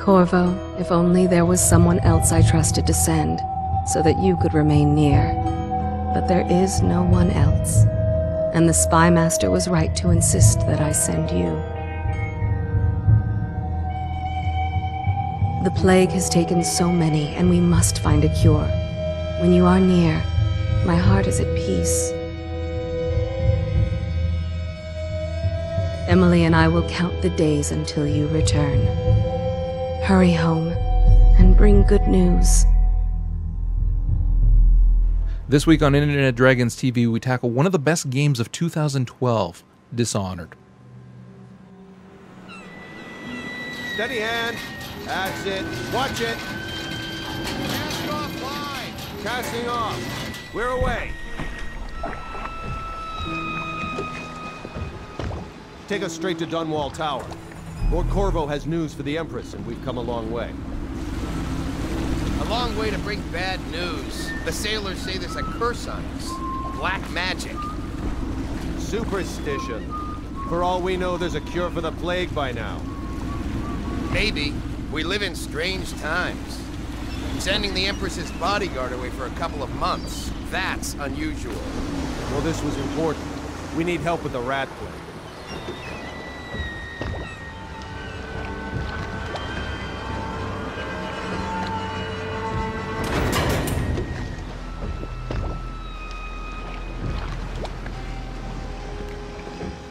Corvo, if only there was someone else I trusted to send, so that you could remain near. But there is no one else, and the Spy Master was right to insist that I send you. The plague has taken so many, and we must find a cure. When you are near, my heart is at peace. Emily and I will count the days until you return. Hurry home and bring good news. This week on Internet Dragons TV, we tackle one of the best games of 2012, Dishonored. Steady hand. That's it. Watch it. Cast offline. Casting off. We're away. Take us straight to Dunwall Tower. Lord Corvo has news for the Empress, and we've come a long way. A long way to bring bad news. The sailors say there's a curse on us. Black magic. Superstition. For all we know, there's a cure for the plague by now. Maybe. We live in strange times. Sending the Empress's bodyguard away for a couple of months. That's unusual. Well, this was important. We need help with the rat plague.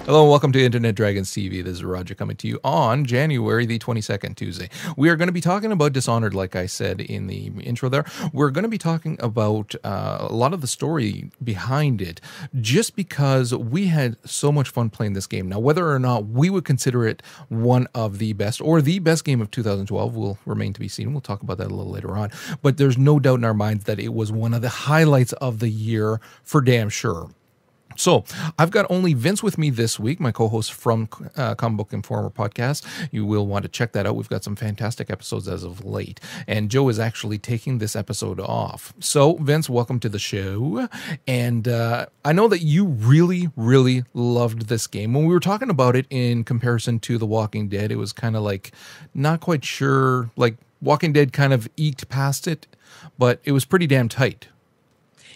Hello and welcome to Internet Dragons TV. This is Roger coming to you on January the 22nd, Tuesday. We are going to be talking about Dishonored, like I said in the intro there. We're going to be talking about a lot of the story behind it, just because we had so much fun playing this game. Now, whether or not we would consider it one of the best or the best game of 2012 will remain to be seen. We'll talk about that a little later on. But there's no doubt in our minds that it was one of the highlights of the year for damn sure. So, I've got only Vince with me this week, my co-host from Comic Book Informer podcast. You will want to check that out. We've got some fantastic episodes as of late. And Joe is actually taking this episode off. So, Vince, welcome to the show. And I know that you really, really loved this game. When we were talking about it in comparison to The Walking Dead, it was kind of like, not quite sure, like Walking Dead kind of eked past it, but it was pretty damn tight.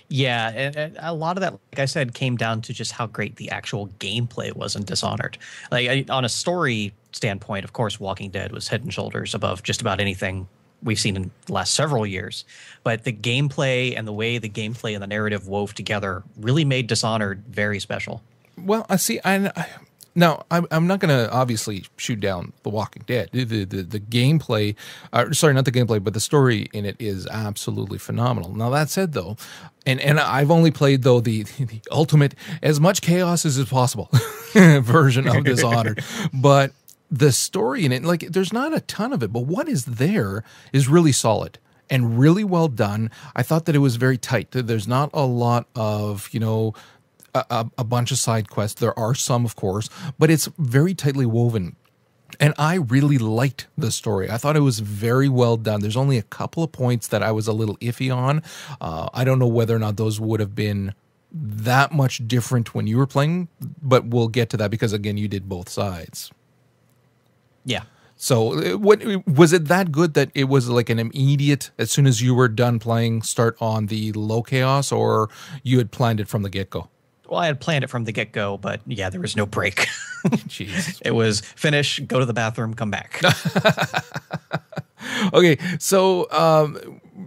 Yeah, and a lot of that, like I said, came down to just how great the actual gameplay was in Dishonored. Like, on a story standpoint, of course, Walking Dead was head and shoulders above just about anything we've seen in the last several years. But the gameplay and the way the gameplay and the narrative wove together really made Dishonored very special. Well, I see. Now, I'm not going to obviously shoot down The Walking Dead. The gameplay, sorry, not the gameplay, but the story in it is absolutely phenomenal. Now, that said, though, and I've only played, though, the ultimate, as much chaos as is possible version of Dishonored. But the story in it, like, there's not a ton of it, but what is there is really solid and really well done. I thought that it was very tight. There's not a lot of, a bunch of side quests. There are some, of course, but it's very tightly woven. And I really liked the story. I thought it was very well done. There's only a couple of points that I was a little iffy on. I don't know whether or not those would have been that much different when you were playing, but we'll get to that because, again, you did both sides. Yeah. So was it that good that it was like an immediate, as soon as you were done playing, start on the low chaos, or you had planned it from the get-go? Well, I had planned it from the get-go, but yeah, there was no break. Jeez. It was finish, go to the bathroom, come back. Okay, so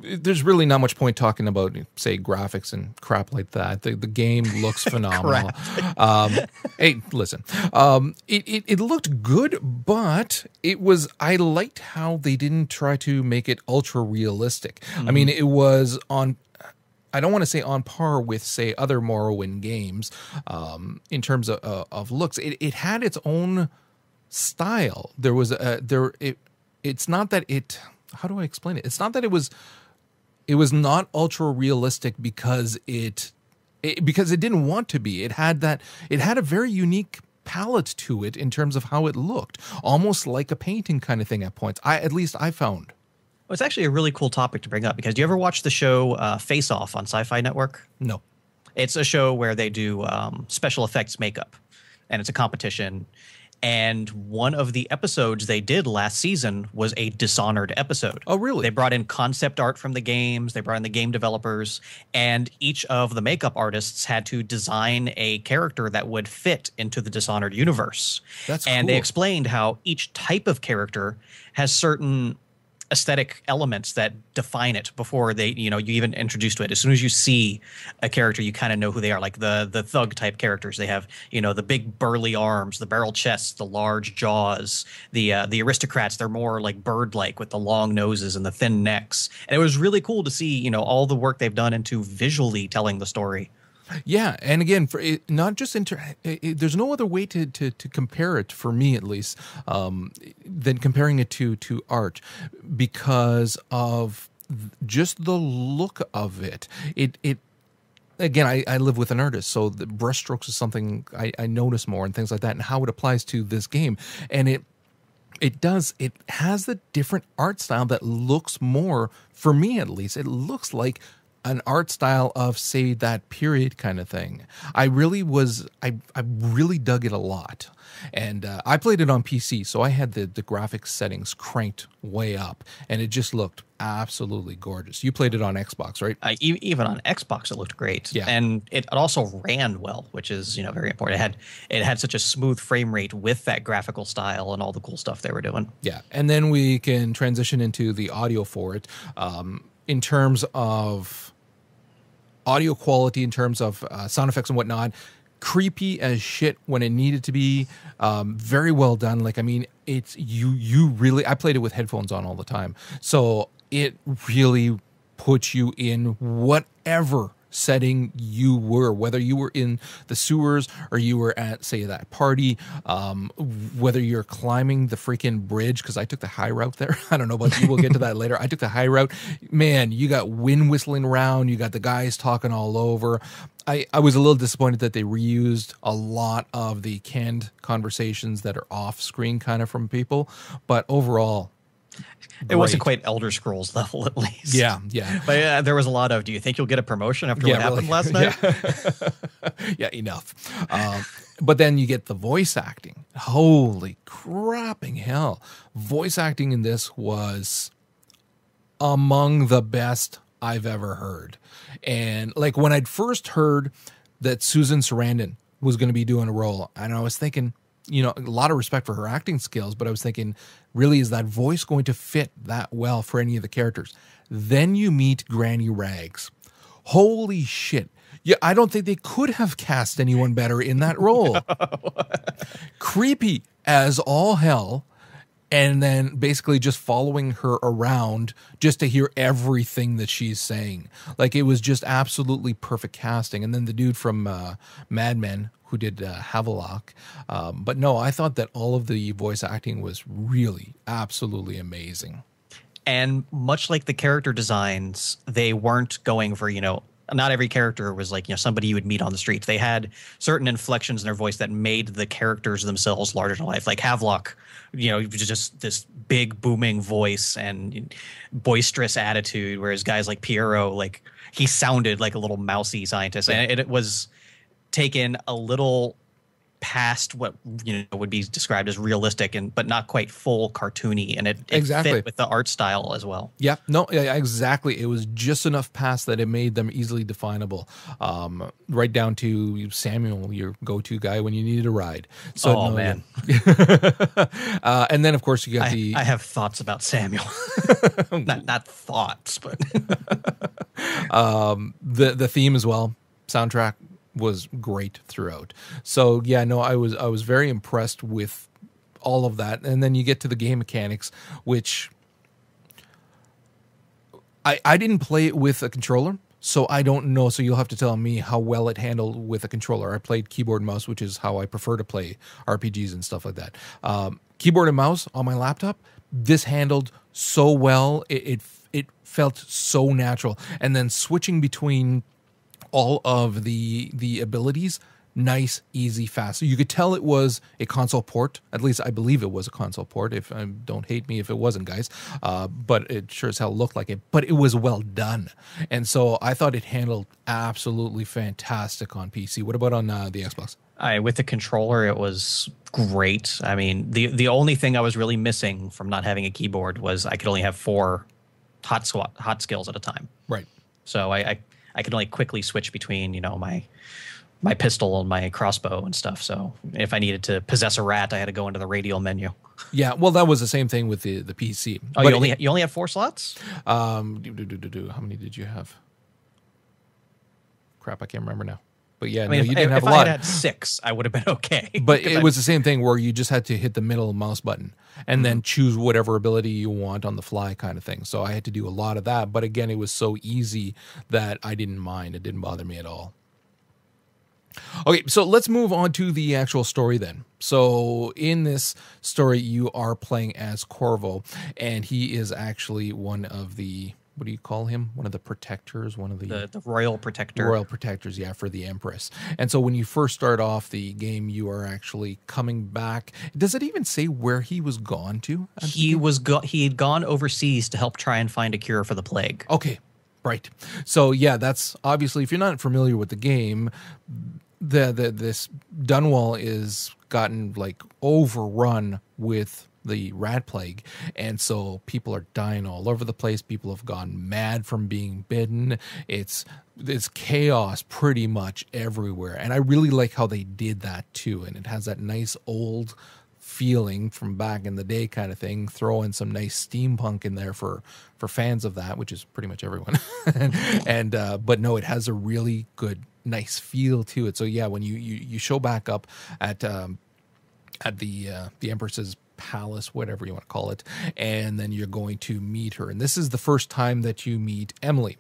there's really not much point talking about, say, graphics and crap like that. The game looks phenomenal. Hey, listen, it looked good, but I liked how they didn't try to make it ultra realistic. Mm-hmm. I mean, it was on, I don't want to say on par with, say, other Morrowind games in terms of looks. It had its own style. There was it's not that it, how do I explain it? It's not that it was not ultra realistic because it didn't want to be. It had a very unique palette to it in terms of how it looked, almost like a painting kind of thing at points. At least I found. Well, it's actually a really cool topic to bring up, because do you ever watch the show Face Off on Sci-Fi Network? No. It's a show where they do special effects makeup, and it's a competition. And one of the episodes they did last season was a Dishonored episode. Oh, really? They brought in concept art from the games. They brought in the game developers. And each of the makeup artists had to design a character that would fit into the Dishonored universe. That's And cool. they explained how each type of character has certain aesthetic elements that define it before they, you even introduce to it. As soon as you see a character, you kind of know who they are. Like the thug type characters, they have, the big burly arms, the barrel chests, the large jaws. The aristocrats, they're more like bird-like with the long noses and the thin necks. And it was really cool to see, all the work they've done into visually telling the story. Yeah, and again, for it, not just there's no other way to compare it, for me at least, than comparing it to art, because of just the look of it. It again, I live with an artist, so the brushstrokes is something I notice more and things like that, and how it applies to this game, and it has the different art style that looks more, for me at least, it looks like an art style of, say, that period kind of thing. I really dug it a lot. And I played it on PC, so I had the graphics settings cranked way up, and it just looked absolutely gorgeous. You played it on Xbox, right? Even on Xbox, it looked great. Yeah. And it also ran well, which is, very important. It had such a smooth frame rate with that graphical style and all the cool stuff they were doing. Yeah, and then we can transition into the audio for it. In terms of audio quality, in terms of sound effects and whatnot, creepy as shit when it needed to be. Very well done. Like, I mean, it's you really, I played it with headphones on all the time, so it really puts you in whatever setting you were, whether you were in the sewers or you were at, say, that party, whether you're climbing the freaking bridge, because I took the high route there. I don't know about you, we'll get to that later. I took the high route. Man, you got wind whistling around, you got the guys talking all over. I was a little disappointed that they reused a lot of the canned conversations that are off screen kind of from people, but overall, it wasn't quite Elder Scrolls level, at least. Yeah. But there was a lot of, do you think you'll get a promotion after what happened last night? Yeah, enough. But then you get the voice acting. Holy crapping hell. Voice acting in this was among the best I've ever heard. And like when I'd first heard that Susan Sarandon was going to be doing a role, and I was thinking, a lot of respect for her acting skills, but I was thinking, really, is that voice going to fit that well for any of the characters? Then you meet Granny Rags. Holy shit. Yeah, I don't think they could have cast anyone better in that role. Creepy as all hell. And then basically just following her around just to hear everything that she's saying. Like, it was just absolutely perfect casting. And then the dude from Mad Men who did Havelock. But no, I thought that all of the voice acting was really absolutely amazing. And much like the character designs, they weren't going for, not every character was like, somebody you would meet on the streets. They had certain inflections in their voice that made the characters themselves larger than life. Like Havelock, just this big booming voice and boisterous attitude, whereas guys like Piero, like, he sounded like a little mousy scientist. And it was taken a little past what would be described as realistic, but not quite full cartoony, and it exactly fit with the art style as well. Yeah, no, yeah, exactly. It was just enough past that it made them easily definable. Right down to Samuel, your go-to guy when you needed a ride. So, man. And then of course you got I have thoughts about Samuel. not thoughts, but the theme as well, soundtrack was great throughout. So yeah, no, I was very impressed with all of that. And then you get to the game mechanics, which I didn't play it with a controller, so I don't know. So you'll have to tell me how well it handled with a controller. I played keyboard and mouse, which is how I prefer to play RPGs and stuff like that. Keyboard and mouse on my laptop, this handled so well. It felt so natural. And then switching between all of the abilities, nice, easy, fast. So you could tell it was a console port. At least I believe it was a console port. If don't hate me if it wasn't, guys. But it sure as hell looked like it. But it was well done, and so I thought it handled absolutely fantastic on PC. What about on the Xbox? With the controller, it was great. I mean, the only thing I was really missing from not having a keyboard was I could only have 4 hot skills at a time. Right. So I could only quickly switch between, you know, my pistol and my crossbow and stuff. So if I needed to possess a rat, I had to go into the radial menu. Yeah, well, that was the same thing with the PC. Oh, but you only had 4 slots? How many did you have? Crap, I can't remember now. But yeah, I mean, no, you didn't have a if lot. I had 6, I would have been okay. But it was the same thing where you just had to hit the middle mouse button and then choose whatever ability you want on the fly kind of thing. So I had to do a lot of that. But again, it was so easy that I didn't mind. It didn't bother me at all. Okay, so let's move on to the actual story then. So in this story, you are playing as Corvo, and he is actually one of the... What do you call him? One of the protectors, one of the royal protector. Royal protectors, yeah, for the Empress. And so when you first start off the game, you are actually coming back. Does it even say where he was gone to? He had gone overseas to help try and find a cure for the plague. Okay, right. So yeah, that's obviously, if you're not familiar with the game, this Dunwall is gotten like overrun with the rat plague, and so people are dying all over the place. People have gone mad from being bitten. It's chaos pretty much everywhere, and I really like how they did that too. And it has that nice old feeling from back in the day kind of thing. Throw in some nice steampunk in there for fans of that, which is pretty much everyone. and but no, it has a really good, nice feel to it. So yeah, when you show back up at the Empress's palace, whatever you want to call it, and then you're going to meet her. And this is the first time that you meet Emily.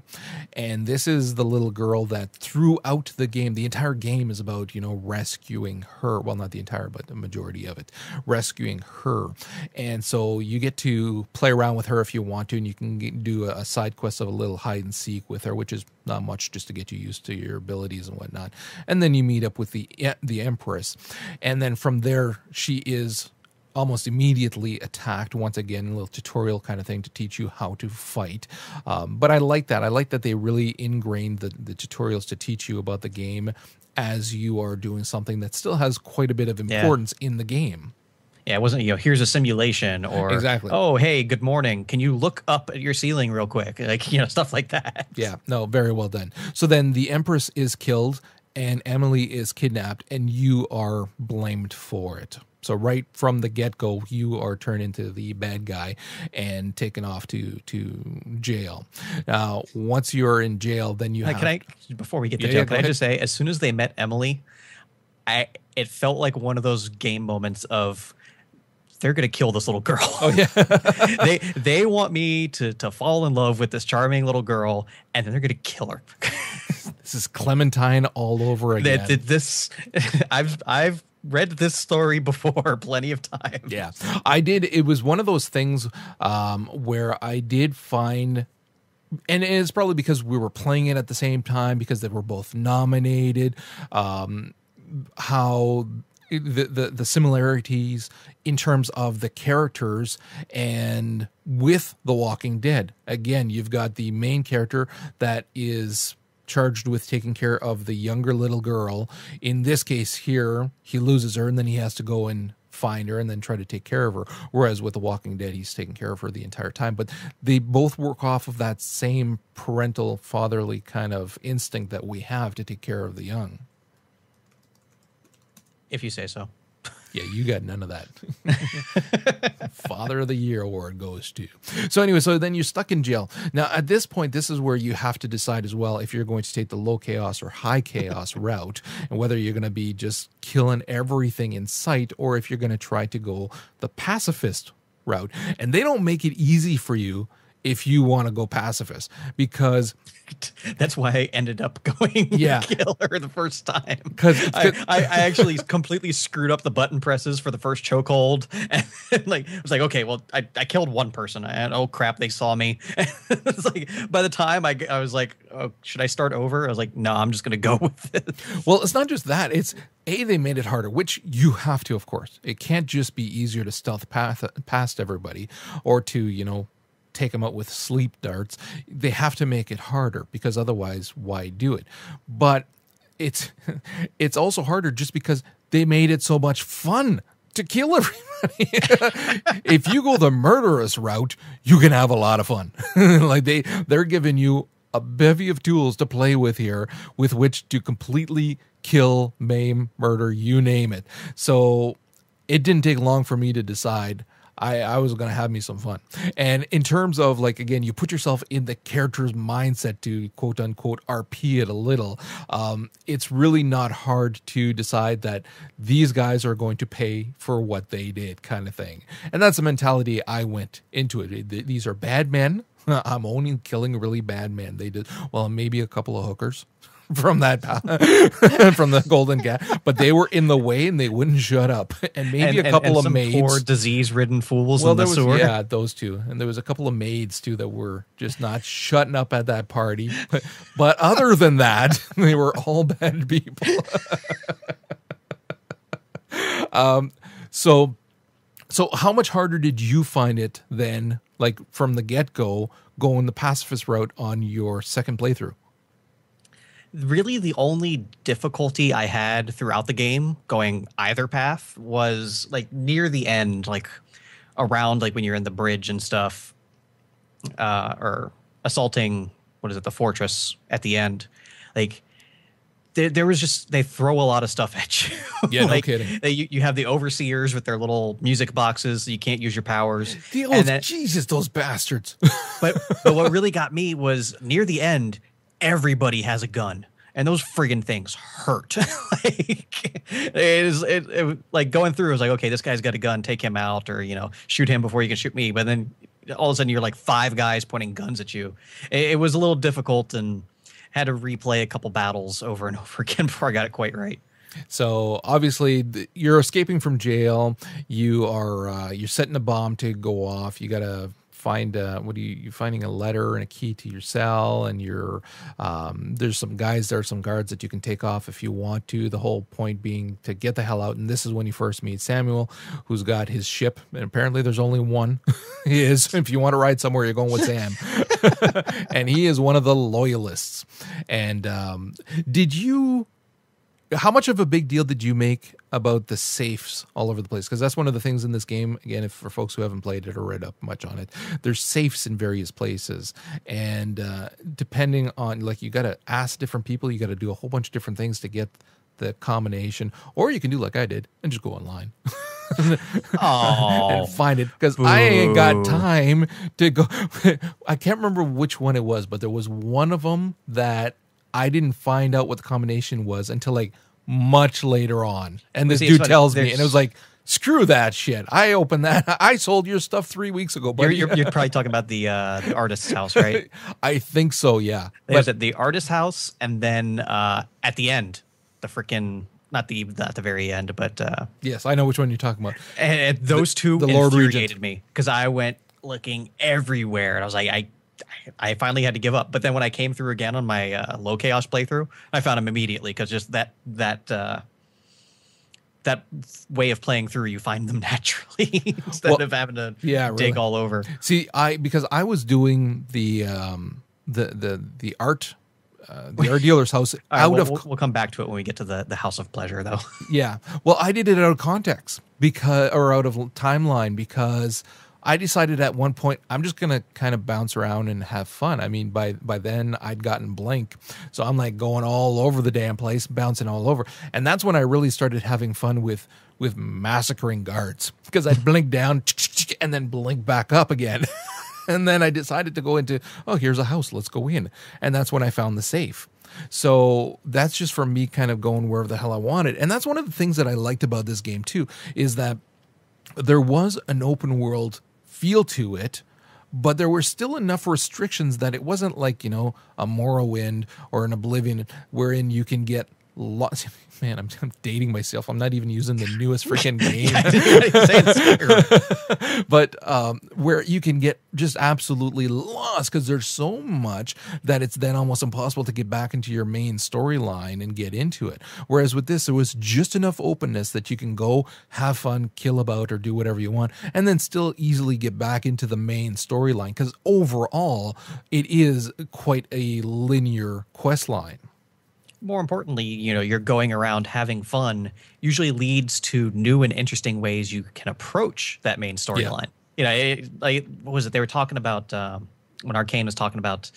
And this is the little girl that throughout the game, the entire game is about, you know, rescuing her. Well, not the entire, but the majority of it, rescuing her. And so you get to play around with her if you want to, and you can do a side quest of a little hide and seek with her, which is not much, just to get you used to your abilities and whatnot. And then you meet up with the Empress. And then from there, she is almost immediately attacked. Once again, a little tutorial kind of thing to teach you how to fight. But I like that. I like that they really ingrained the tutorials to teach you about the game as you are doing something that still has quite a bit of importance in the game. Yeah, it wasn't, you know, here's a simulation or, exactly. Oh, hey, good morning. Can you look up at your ceiling real quick? Like, you know, stuff like that. Yeah, no, very well done. So then the Empress is killed and Emily is kidnapped and you are blamed for it. So right from the get-go, you are turned into the bad guy and taken off to jail. Now, once you're in jail, then you have... Before we get to jail, can I just say, as soon as they met Emily, it felt like one of those game moments of, they're going to kill this little girl. Oh, yeah. they want me to fall in love with this charming little girl, and then they're going to kill her. This is Clementine all over again. I've read this story before plenty of times. Yeah, I did. It was one of those things where I did find, and it's probably because we were playing it at the same time, because they were both nominated, how the similarities in terms of the characters and with The Walking Dead. Again, you've got the main character that is charged with taking care of the younger little girl. In this case here, he loses her and then he has to go and find her and then try to take care of her. Whereas with The Walking Dead, he's taking care of her the entire time. But they both work off of that same parental, fatherly kind of instinct that we have to take care of the young. If you say so. Yeah, you got none of that. Father of the Year award goes to. So anyway, so then you're stuck in jail. Now, at this point, this is where you have to decide as well if you're going to take the low chaos or high chaos route, and whether you're going to be just killing everything in sight, or if you're going to try to go the pacifist route. And they don't make it easy for you if you want to go pacifist, because that's why I ended up going kill her the first time. Because I actually completely screwed up the button presses for the first chokehold, and like I was like, okay, well, I killed one person, and oh crap, they saw me. It's like by the time I was like, oh, should I start over? I was like, no, I'm just gonna go with it. Well, it's not just that; it's they made it harder, which you have to, of course. It can't just be easier to stealth past everybody, or to take them out with sleep darts. They have to make it harder, because otherwise, why do it? But it's it's also harder just because they made it so much fun to kill everybody. If you go the murderous route, you can have a lot of fun. Like they're giving you a bevy of tools to play with here with which to completely kill, maim, murder, you name it. So it didn't take long for me to decide I was going to have me some fun. And in terms of, like, again, you put yourself in the character's mindset to quote unquote RP it a little. It's really not hard to decide that these guys are going to pay for what they did, kind of thing. And that's the mentality I went into it. These are bad men. I'm only killing really bad men. They did, well, maybe a couple of hookers from that from the Golden Cat, but they were in the way and they wouldn't shut up. And maybe a couple of some maids, poor disease-ridden fools in the sewer. Yeah, those two, and there was a couple of maids too that were just not shutting up at that party. But other than that, they were all bad people. So how much harder did you find it then, like from the get-go, going the pacifist route on your second playthrough? Really, the only difficulty I had throughout the game going either path was like near the end, like around like when you're in the bridge and stuff, or assaulting, what is it, the fortress at the end. Like there was just, they throw a lot of stuff at you. Yeah, like, no kidding. You have the overseers with their little music boxes, so you can't use your powers. Jesus, those bastards. but what really got me was near the end, everybody has a gun, and those friggin' things hurt. Like like going through, it was like, okay, this guy's got a gun, take him out, or shoot him before you can shoot me. But then all of a sudden, you're like 5 guys pointing guns at you. It was a little difficult, and had to replay a couple battles over and over again before I got it quite right. So obviously, you're escaping from jail. You are you're setting a bomb to go off. You gotta find you're finding a letter and a key to your cell, and you're there's some guys there, some guards that you can take off if you want to. The whole point being to get the hell out. And this is when you first meet Samuel, who's got his ship, and apparently there's only one. He is, if you want to ride somewhere, you're going with Sam. And he is one of the loyalists. And how much of a big deal did you make about the safes all over the place? Because that's one of the things in this game, again, for folks who haven't played it or read up much on it, there's safes in various places. And depending on, like, you got to ask different people, you got to do a whole bunch of different things to get the combination. Or you can do like I did and just go online. And find it, because I ain't got time to go. I can't remember which one it was, but there was one of them that I didn't find out what the combination was until like much later on. And this dude tells me, and it was like, screw that shit. I opened that. I sold your stuff 3 weeks ago. But you're probably talking about the artist's house, right? I think so, yeah. There's the artist's house, and then at the end, the freaking, not the very end, but yes, I know which one you're talking about. And those two the Lord infuriated me, because I went looking everywhere, and I was like, I finally had to give up. But then when I came through again on my low chaos playthrough, I found him immediately, because just that way of playing through, you find them naturally instead of having to dig all over. See, because I was doing the art dealer's house we'll come back to it when we get to the House of Pleasure, though. Yeah. Well, I did it out of context out of timeline, because I decided at one point I'm just gonna kind of bounce around and have fun. I mean, by then I'd gotten blank, so I'm like going all over the damn place, bouncing all over, and that's when I really started having fun with massacring guards, because I'd blink down and then blink back up again. And then I decided to go into, here's a house, let's go in. And that's when I found the safe. So that's just for me kind of going wherever the hell I wanted. And that's one of the things that I liked about this game too, is that there was an open world feel to it, but there were still enough restrictions that it wasn't like, a Morrowind or an Oblivion wherein you can get lots. Man, I'm dating myself. I'm not even using the newest freaking game. But where you can get just absolutely lost, because there's so much that it's then almost impossible to get back into your main storyline and get into it. Whereas with this, there was just enough openness that you can go have fun, kill about, or do whatever you want, and then still easily get back into the main storyline, because overall, it is quite a linear quest line. more importantly, you're going around having fun usually leads to new and interesting ways you can approach that main storyline. Like what was it? They were talking about when Arkane was talking about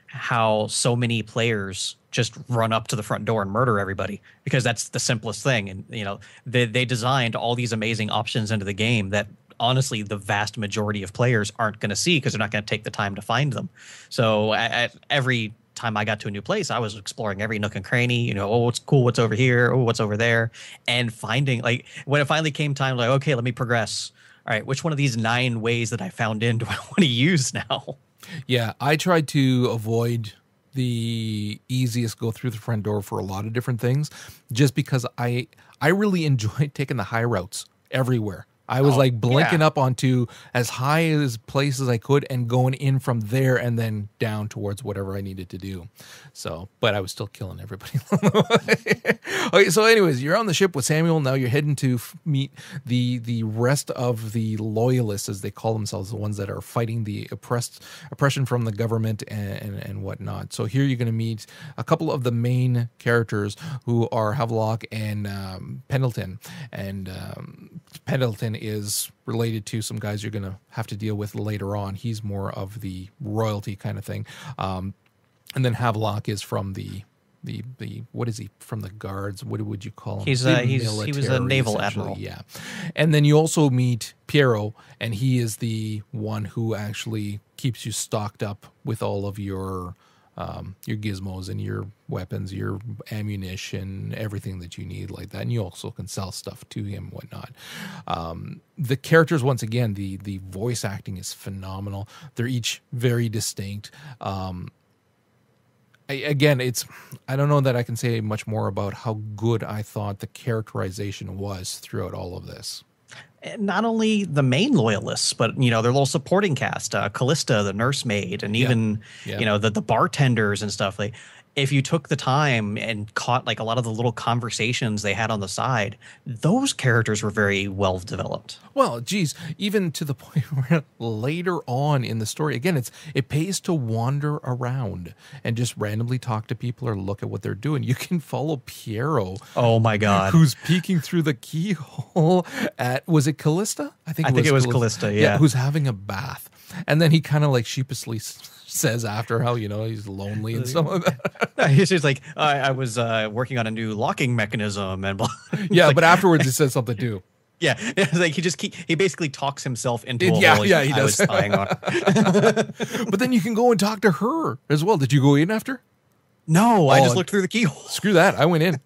how so many players just run up to the front door and murder everybody because that's the simplest thing. And, they designed all these amazing options into the game that honestly the vast majority of players aren't going to see because they're not going to take the time to find them. So at every time I got to a new place, I was exploring every nook and cranny, what's cool, what's over here, what's over there, and finding, like, when it finally came time, like, okay, let me progress. All right, which one of these 9 ways that I found in do I want to use now? Yeah, I tried to avoid the easiest go through the front door for a lot of different things, just because I really enjoyed taking the high routes everywhere. I was blinking up onto as high as places I could and going in from there and then down towards whatever I needed to do. So, but I was still killing everybody. Okay, so anyways, you're on the ship with Samuel. Now you're heading to meet the rest of the loyalists, as they call themselves, the ones that are fighting the oppression from the government and whatnot. So here you're going to meet a couple of the main characters who are Havelock and Pendleton. And Pendleton is related to some guys you're going to have to deal with later on. He's more of the royalty kind of thing. And then Havelock is from the what is he, from the guards? What would you call him? He was a naval admiral. Yeah. And then you also meet Piero, and he is the one who actually keeps you stocked up with all of your gizmos and your weapons, your ammunition, everything that you need like that. And you also can sell stuff to him, whatnot. The characters, once again, the voice acting is phenomenal. They're each very distinct. Again, I don't know that I can say much more about how good I thought the characterization was throughout all of this. Not only the main loyalists, but their little supporting cast, Callista, the nursemaid, and even the bartenders and stuff. Like, if you took the time and caught like a lot of the little conversations they had on the side, those characters were very well developed. Well, geez, even to the point where later on in the story, again, it pays to wander around and just randomly talk to people or look at what they're doing. You can follow Piero. Oh my God. Who's peeking through the keyhole at, was it Callista? I think it was Callista, yeah. Who's having a bath. And then he kind of like sheepishly says after how, he's lonely and stuff like that. He's just like, I was working on a new locking mechanism and blah. Yeah, like, but afterwards he says something too. Yeah, it's like he basically talks himself into a role. Yeah, he does. I was spying on. But then you can go and talk to her as well. Did you go in after? No, I just looked through the keyhole. Screw that. I went in.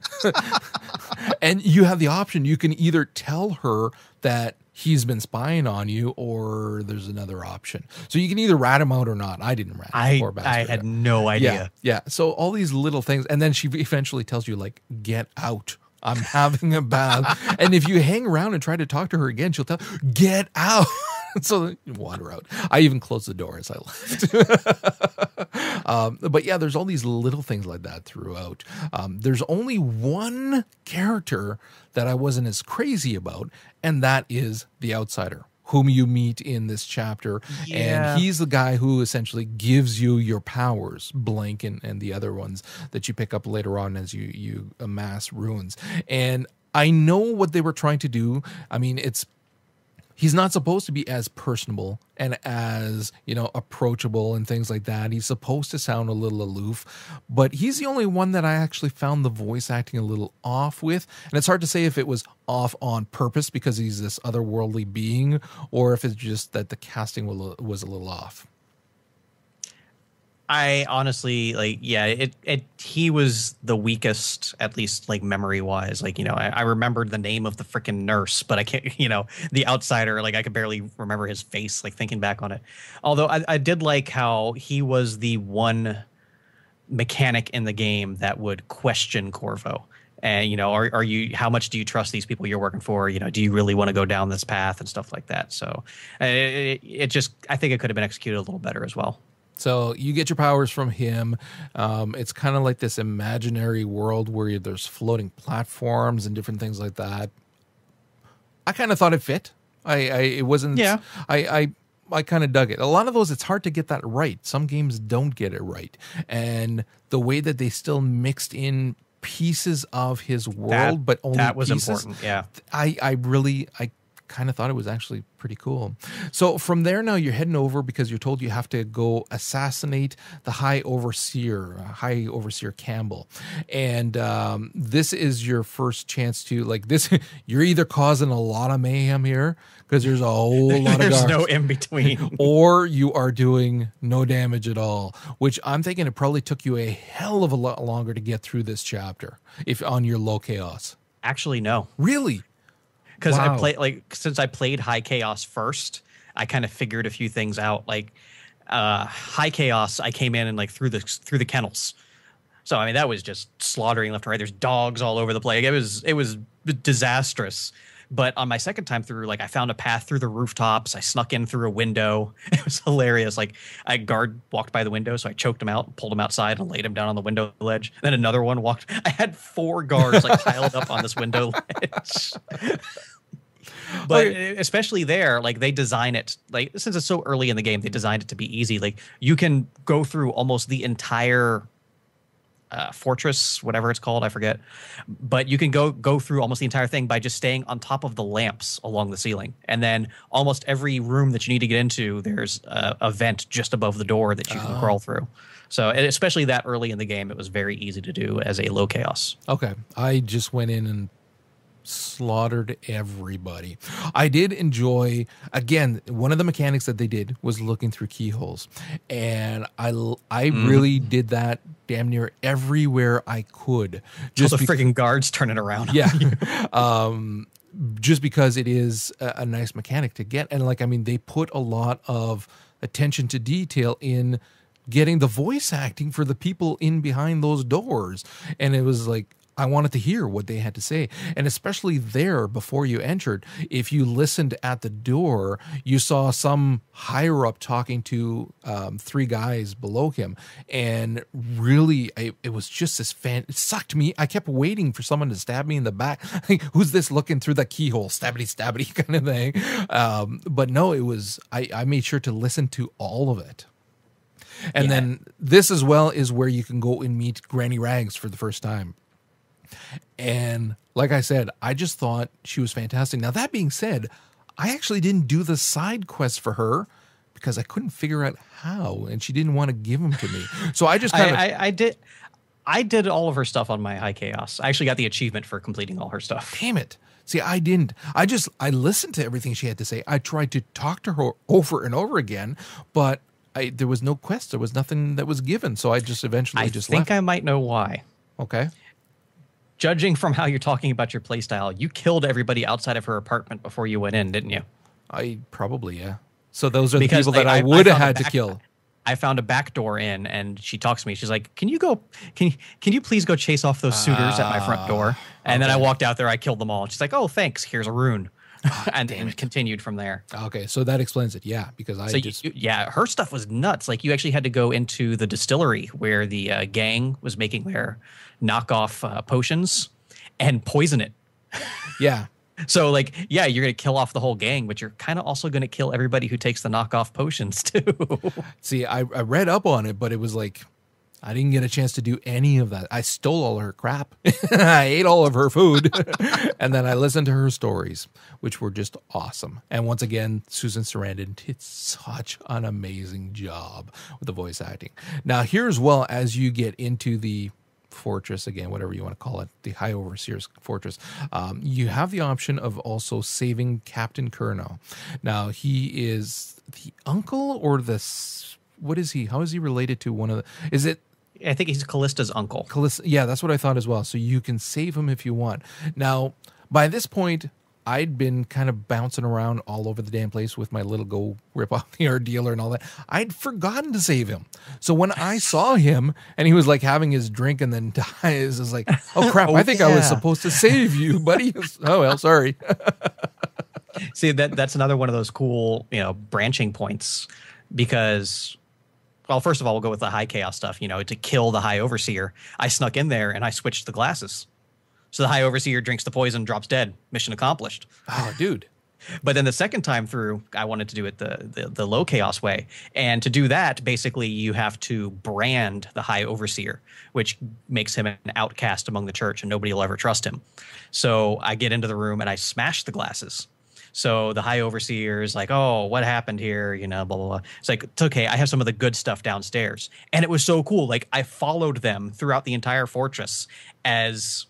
And you have the option. You can either tell her that he's been spying on you, or there's another option. So you can either rat him out or not. I didn't rat him. I had no idea. Yeah. So all these little things. And then she eventually tells you, like, get out. I'm having a bath. And if you hang around and try to talk to her again, she'll tell, get out. So you wander out. I even closed the door as I left. But yeah, there's all these little things like that throughout. There's only one character that I wasn't as crazy about, and that is the outsider, whom you meet in this chapter. Yeah. And he's the guy who essentially gives you your powers, Blank and the other ones that you pick up later on as you amass runes. And I know what they were trying to do. I mean, he's not supposed to be as personable and as, approachable and things like that. He's supposed to sound a little aloof, but he's the only one that I actually found the voice acting a little off with. And it's hard to say if it was off on purpose because he's this otherworldly being, or if it's just that the casting was a little off. I honestly, he was the weakest, at least like memory wise. Like, I remembered the name of the freaking nurse, but I can't, the outsider, like I could barely remember his face, like thinking back on it. Although I did like how he was the one mechanic in the game that would question Corvo. And, are you, how much do you trust these people you're working for? Do you really want to go down this path and stuff like that? So it just, I think it could have been executed a little better as well. So you get your powers from him. It's kind of like this imaginary world where there's floating platforms and different things like that. I kind of thought it fit. It wasn't. Yeah. I kind of dug it. A lot of those, it's hard to get that right. Some games don't get it right. And the way that they still mixed in pieces of his world, but only that was pieces, important. Yeah. I kind of thought it was actually pretty cool. So from there now you're heading over because you're told you have to go assassinate the High Overseer Campbell. And this is your first chance to, like, this, you're either causing a lot of mayhem here because there's a whole lot of guards. There's no in between. Or you are doing no damage at all, which I'm thinking it probably took you a hell of a lot longer to get through this chapter if on your low chaos. Actually, no. Really? Because Wow. since I played High Chaos first, I kind of figured a few things out. Like High Chaos, I came in and like through the kennels. So I mean that was just slaughtering left and right. There's dogs all over the place. It was disastrous. But on my second time through, like I found a path through the rooftops. I snuck in through a window. It was hilarious. Like a guard walked by the window, so I choked him out, pulled him outside, and laid him down on the window ledge. Then another one walked. I had 4 guards like piled up on this window ledge. But especially there, like they design it, like since it's so early in the game, they designed it to be easy. Like you can go through almost the entire fortress, whatever it's called, I forget. But you can go through almost the entire thing by just staying on top of the lamps along the ceiling. And then almost every room that you need to get into, there's a vent just above the door that you can crawl through. So especially that early in the game, it was very easy to do as a low chaos. Okay. I just went in and slaughtered everybody. I did enjoy, again, one of the mechanics that they did was looking through keyholes, and I really did that damn near everywhere I could. Just the freaking guards turning around. Yeah. Just because it is a nice mechanic to get, and like I mean, they put a lot of attention to detail in getting the voice acting for the people in behind those doors, and it was like, I wanted to hear what they had to say. And especially there before you entered, if you listened at the door, you saw some higher up talking to 3 guys below him. And really, it was just this it sucked me. I kept waiting for someone to stab me in the back. Like, who's this looking through the keyhole? Stabbity, stabbity kind of thing. But no, it was, I made sure to listen to all of it. And then this as well is where you can go and meet Granny Rags for the first time. And like I said, I just thought she was fantastic. Now, that being said, I actually didn't do the side quests for her because I couldn't figure out how, and she didn't want to give them to me. So I just kind of... I did all of her stuff on my High Chaos. I actually got the achievement for completing all her stuff. Damn it. See, I didn't. I listened to everything she had to say. I tried to talk to her over and over again, but there was no quest. There was nothing that was given. So I just eventually left. I think I might know why. Okay. Judging from how you're talking about your playstyle, you killed everybody outside of her apartment before you went in, didn't you? I probably, yeah. So those are the people that I would have had to kill. I found a back door in, and she talks to me. She's like, "Can you please go chase off those suitors at my front door?" And then I walked out there. I killed them all. And she's like, "Oh, thanks. Here's a rune." And continued from there. Okay, so that explains it. Yeah, because her stuff was nuts. Like you actually had to go into the distillery where the gang was making their knockoff potions and poison it. Yeah. So like, yeah, you're going to kill off the whole gang, but you're kind of also going to kill everybody who takes the knockoff potions too. See, I read up on it, but it was like, I didn't get a chance to do any of that. I stole all her crap. I ate all of her food. And then I listened to her stories, which were just awesome. And once again, Susan Sarandon did such an amazing job with the voice acting. Now, here as well, as you get into the fortress, again, whatever you want to call it, the High Overseer's fortress, you have the option of also saving Captain Curnow. Now, he is the uncle or what is he? How is he related to one of the... Is it... I think he's Callista's uncle. Yeah, that's what I thought as well. So you can save him if you want. Now, by this point, I'd been kind of bouncing around all over the damn place with my little go rip off the art dealer and all that. I'd forgotten to save him. So when I saw him and he was like having his drink and then dies, I was like, oh crap, I think I was supposed to save you, buddy. Oh, well, sorry. See, that's another one of those cool, branching points because... Well, first of all, we'll go with the High Chaos stuff. To kill the High Overseer, I snuck in there and I switched the glasses. So the High Overseer drinks the poison, drops dead. Mission accomplished. Oh, dude. But then the second time through, I wanted to do it the low chaos way. And to do that, basically, you have to brand the High Overseer, which makes him an outcast among the church, and nobody will ever trust him. So I get into the room and I smash the glasses. So the High Overseer is like, oh, what happened here? You know, blah, blah, blah. It's like, it's okay. I have some of the good stuff downstairs. And it was so cool. Like, I followed them throughout the entire fortress as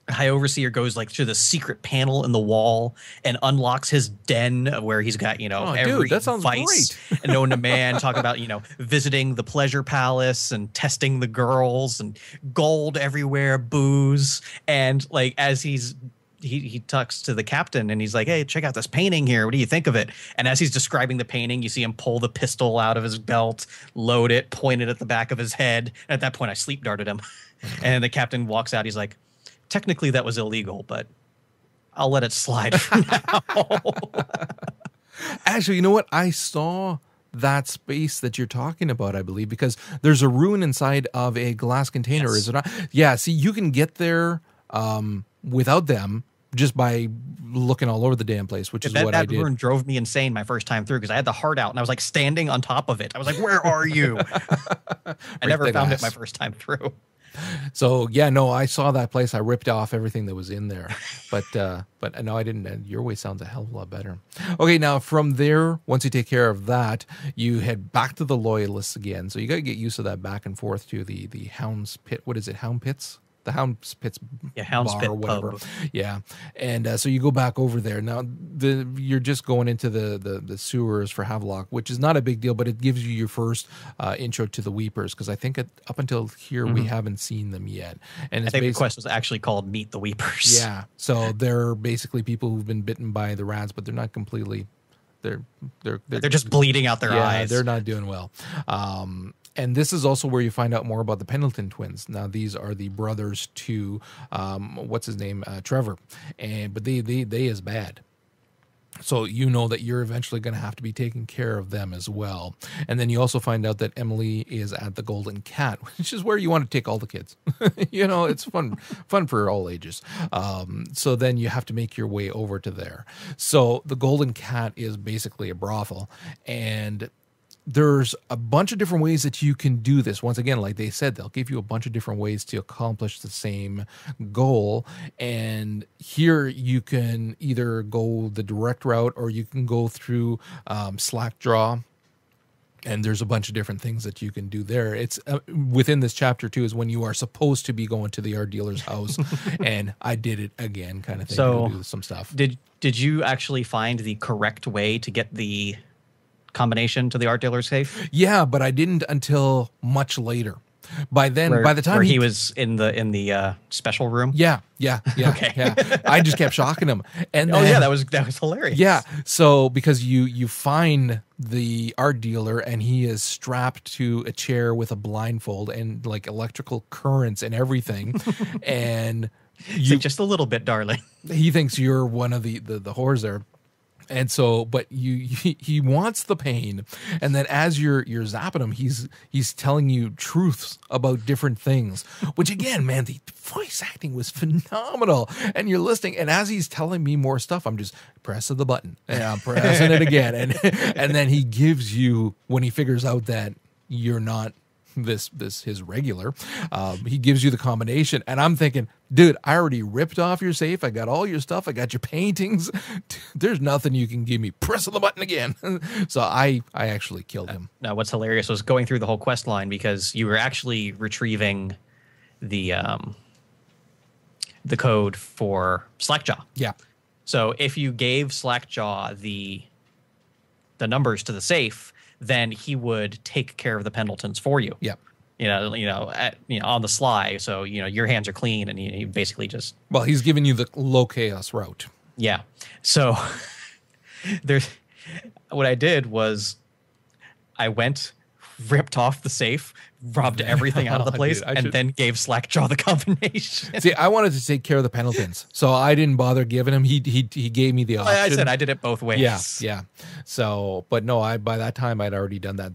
High Overseer goes like to the secret panel in the wall and unlocks his den where he's got, you know, every that sounds vice great. known to man. Talk about, you know, visiting the pleasure palace and testing the girls and gold everywhere, booze. And like, as he talks to the captain and he's like, hey, check out this painting here. What do you think of it? And as he's describing the painting, you see him pull the pistol out of his belt, load it, point it at the back of his head. And at that point, I sleep darted him. And the captain walks out. He's like, technically that was illegal, but I'll let it slide for now. Actually, you know what? I saw that space that you're talking about, I believe, because there's a rune inside of a glass container, Yes. is it not? Yeah, see, you can get there without them just by looking all over the damn place, which is what I That did. rune drove me insane my first time through because I had the heart out and I was like standing on top of it. I was like, where are you? I never the found it glass. my first time through. So yeah, no, I saw that place. I ripped off everything that was in there, but no, I didn't. Your way sounds a hell of a lot better. Okay, now from there, once you take care of that, you head back to the loyalists again. So you got to get used to that back and forth to the Hound's Pit. What is it? Hound Pits? The Hound's Pits Hound's bar Pit or whatever. pub. Yeah, and so you go back over there. Now you're just going into the sewers for Havelock, which is not a big deal, but it gives you your first intro to the Weepers, because I think up until here we haven't seen them yet. And I it's think the quest was actually called Meet the Weepers. yeah, so they're basically people who've been bitten by the rats, but they're not completely. They're just bleeding out their eyes. They're not doing well. And this is also where you find out more about the Pendleton twins. Now, these are the brothers to what's his name, Trevor, but they is bad. So you know that you're eventually going to have to be taking care of them as well. And then you also find out that Emily is at the Golden Cat, which is where you want to take all the kids. You know, it's fun for all ages. So then you have to make your way over to there. So the Golden Cat is basically a brothel, and there's a bunch of different ways that you can do this. Once again, like they said, they'll give you a bunch of different ways to accomplish the same goal. And here you can either go the direct route or you can go through Slackjaw. And there's a bunch of different things that you can do there. It's within this chapter too is when you are supposed to be going to the art dealer's house, and I did it again, kind of thing. So do some stuff. Did you actually find the correct way to get the combination to the art dealer's safe? Yeah, but I didn't until much later. By then, by the time where he was in the special room. Yeah. Okay. Yeah. I just kept shocking him. And then, yeah, that was hilarious. Yeah. So because you find the art dealer and he is strapped to a chair with a blindfold and like electrical currents and everything, and So just a little bit, darling. he thinks you're one of the whores there. And so, but he wants the pain, and then as you're zapping him, he's telling you truths about different things. Which again, man, the voice acting was phenomenal. And you're listening, and as he's telling me more stuff, I'm just pressing the button and I'm pressing it again, and then he gives you, when he figures out that you're not this his regular, he gives you the combination, and I'm thinking, dude, I already ripped off your safe, I got all your stuff, I got your paintings, there's nothing you can give me. Press the button again. So I actually killed him. Now what's hilarious was going through the whole quest line, because you were actually retrieving the code for Slackjaw. Yeah. So if you gave Slackjaw the numbers to the safe, then he would take care of the Pendletons for you. Yeah. On the sly. So, your hands are clean, and he basically just. Well, he's giving you the low chaos route. Yeah. So what I did was I went ripped off the safe, robbed everything out of the place, Dude, and then gave Slackjaw the combination. See, I wanted to take care of the Pendletons, so I didn't bother giving him. He gave me the option. I said I did it both ways. Yeah. So, but no, by that time I'd already done that.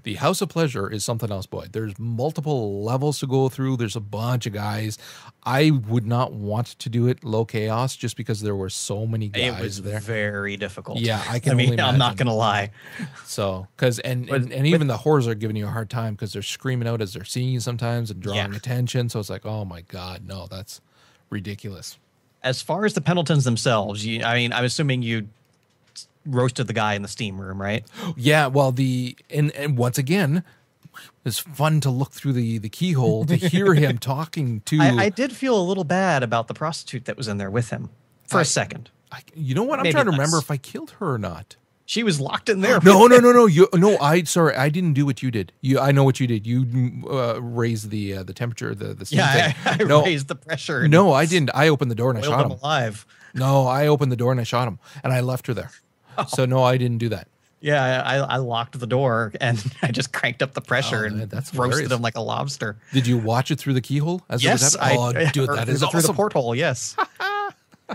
The House of Pleasure is something else, boy. There's multiple levels to go through. There's a bunch of guys. I would not want to do it low chaos just because there were so many guys It was there. very difficult. Yeah, I can only imagine. I'm not gonna lie. So, because and even the whores are giving you a hard time because they're screaming out as they're seeing you sometimes and drawing attention. So it's like, oh my god, no, that's ridiculous. As far as the Pendletons themselves, I'm assuming you roasted the guy in the steam room, right? Yeah, well, and once again, it's fun to look through the keyhole to hear him talking to. I did feel a little bad about the prostitute that was in there with him for a second. You know what? I'm Maybe trying to less. remember if I killed her or not. She was locked in there. No. Sorry, I didn't do what you did. I know what you did. You raised the temperature, the steam thing. I raised the pressure. No, I didn't. I opened the door and I shot him alive. No, I opened the door and I shot him, and I left her there. So no, I didn't do that. Yeah, I locked the door and I just cranked up the pressure and that's roasted hilarious. him like a lobster. Did you watch it through the keyhole? Yes, dude, that is through the awesome. porthole. Yes.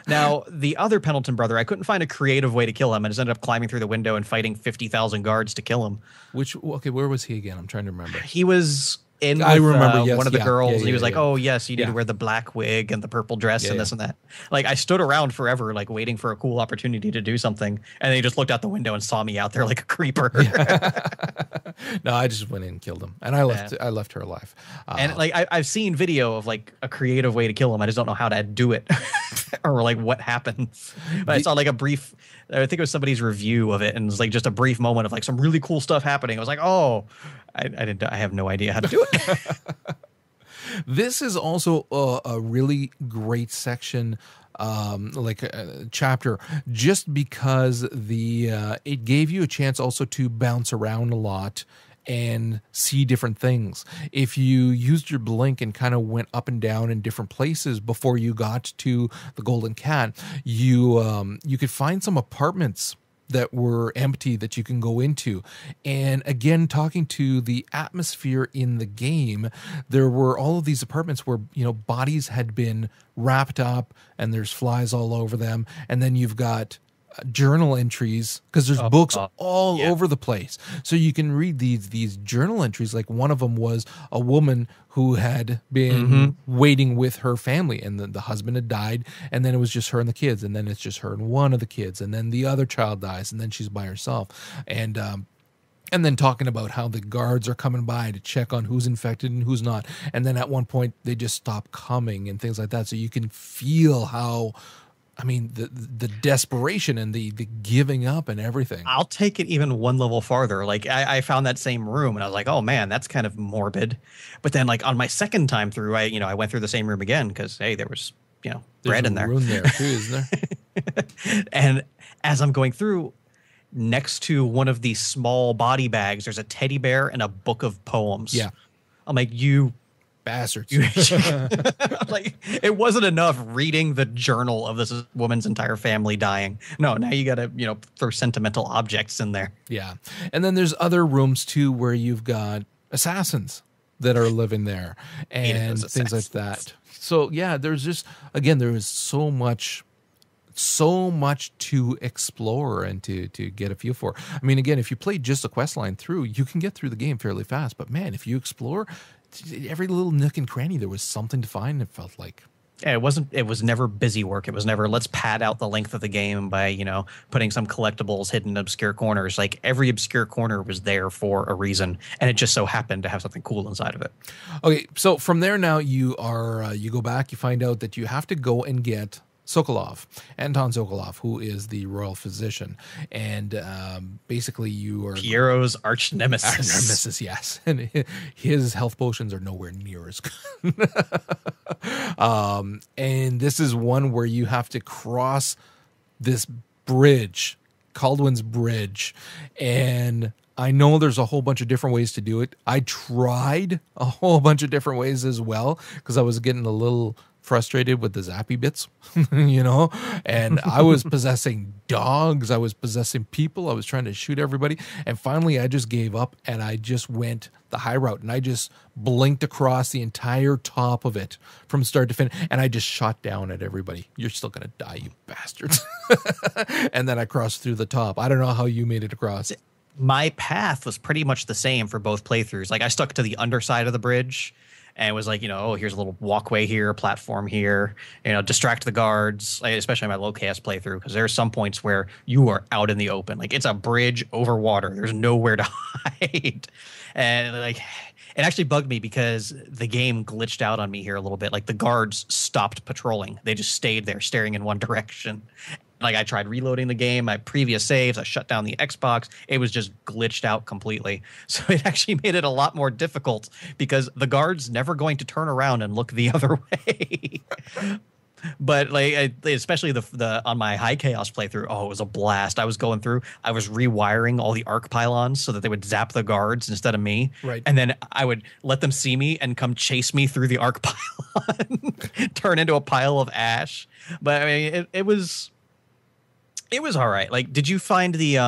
Now, the other Pendleton brother, I couldn't find a creative way to kill him. I just ended up climbing through the window and fighting 50,000 guards to kill him. Where was he again? I'm trying to remember. He was in with, I remember, yes, one of the girls, and he was yeah, like, yeah. "Oh yes, you need to wear the black wig and the purple dress and this and that." Like, I stood around forever, like waiting for a cool opportunity to do something, and they just looked out the window and saw me out there like a creeper. No, I just went in and killed him, and I left her alive. And like I've seen video of like a creative way to kill him. I just don't know how to do it or like what happens. But I saw like a brief. I think it was somebody's review of it, and it was like just a brief moment of like some really cool stuff happening. I was like, oh, I have no idea how to do it. This is also a really great section, chapter, just because it gave you a chance also to bounce around a lot and see different things. If you used your blink and kind of went up and down in different places before you got to the Golden Cat, you could find some apartments that were empty that you can go into. And again, talking to the atmosphere in the game, there were all of these apartments where, bodies had been wrapped up and there's flies all over them. And then you've got journal entries because there's books all over the place, so you can read these journal entries. Like one of them was a woman who had been waiting with her family, and the husband had died, and then it was just her and the kids, and then it's just her and one of the kids, and then the other child dies, and then she's by herself, and then talking about how the guards are coming by to check on who's infected and who's not, and then at one point they just stop coming and things like that, so you can feel how, I mean, the desperation and the giving up and everything. I'll take it even one level farther. Like I found that same room and I was like, oh man, that's kind of morbid. But then like on my second time through, I went through the same room again because, hey, there was, bread in there. There's a room there too, isn't there? And as I'm going through, next to one of these small body bags, there's a teddy bear and a book of poems. Yeah. I'm like, you bastards. Like, it wasn't enough reading the journal of this woman's entire family dying. No, now you got to, throw sentimental objects in there. Yeah. And then there's other rooms too where you've got assassins that are living there and things like that. So yeah, there's just, again, there is so much to explore and to get a feel for. I mean, again, if you play just a quest line through, you can get through the game fairly fast. But man, if you explore every little nook and cranny, there was something to find, it felt like. Yeah, it was never busy work. It was never, let's pad out the length of the game by, putting some collectibles hidden in obscure corners. Like every obscure corner was there for a reason, and it just so happened to have something cool inside of it. Okay, so from there now you go back, you find out that you have to go and get Anton Sokolov, who is the royal physician, and basically you are Piero's arch nemesis. Nemesis, yes, and his health potions are nowhere near as good. And this is one where you have to cross this bridge, Caldwin's Bridge, and I know there's a whole bunch of different ways to do it. I tried a whole bunch of different ways as well because I was getting a little frustrated with the zappy bits, you know, and I was possessing dogs. I was possessing people. I was trying to shoot everybody. And finally, I just gave up and I just went the high route and I just blinked across the entire top of it from start to finish. And I just shot down at everybody. You're still going to die, you bastards. And then I crossed through the top. I don't know how you made it across. My path was pretty much the same for both playthroughs. Like I stuck to the underside of the bridge and it was like, you know, oh, here's a little walkway here, a platform here, you know, distract the guards, especially my low chaos playthrough, because there are some points where you are out in the open. Like it's a bridge over water. There's nowhere to hide. And like it actually bugged me because the game glitched out on me here a little bit. Like the guards stopped patrolling. They just stayed there staring in one direction. Like I tried reloading the game, my previous saves, I shut down the Xbox. It was just glitched out completely. So it actually made it a lot more difficult because the guard's never going to turn around and look the other way. But like, especially the on my high chaos playthrough, oh, it was a blast. I was going through, I was rewiring all the arc pylons so that they would zap the guards instead of me. Right. And then I would let them see me and come chase me through the arc pylon, turn into a pile of ash. But I mean, it was all right. Like, did you find the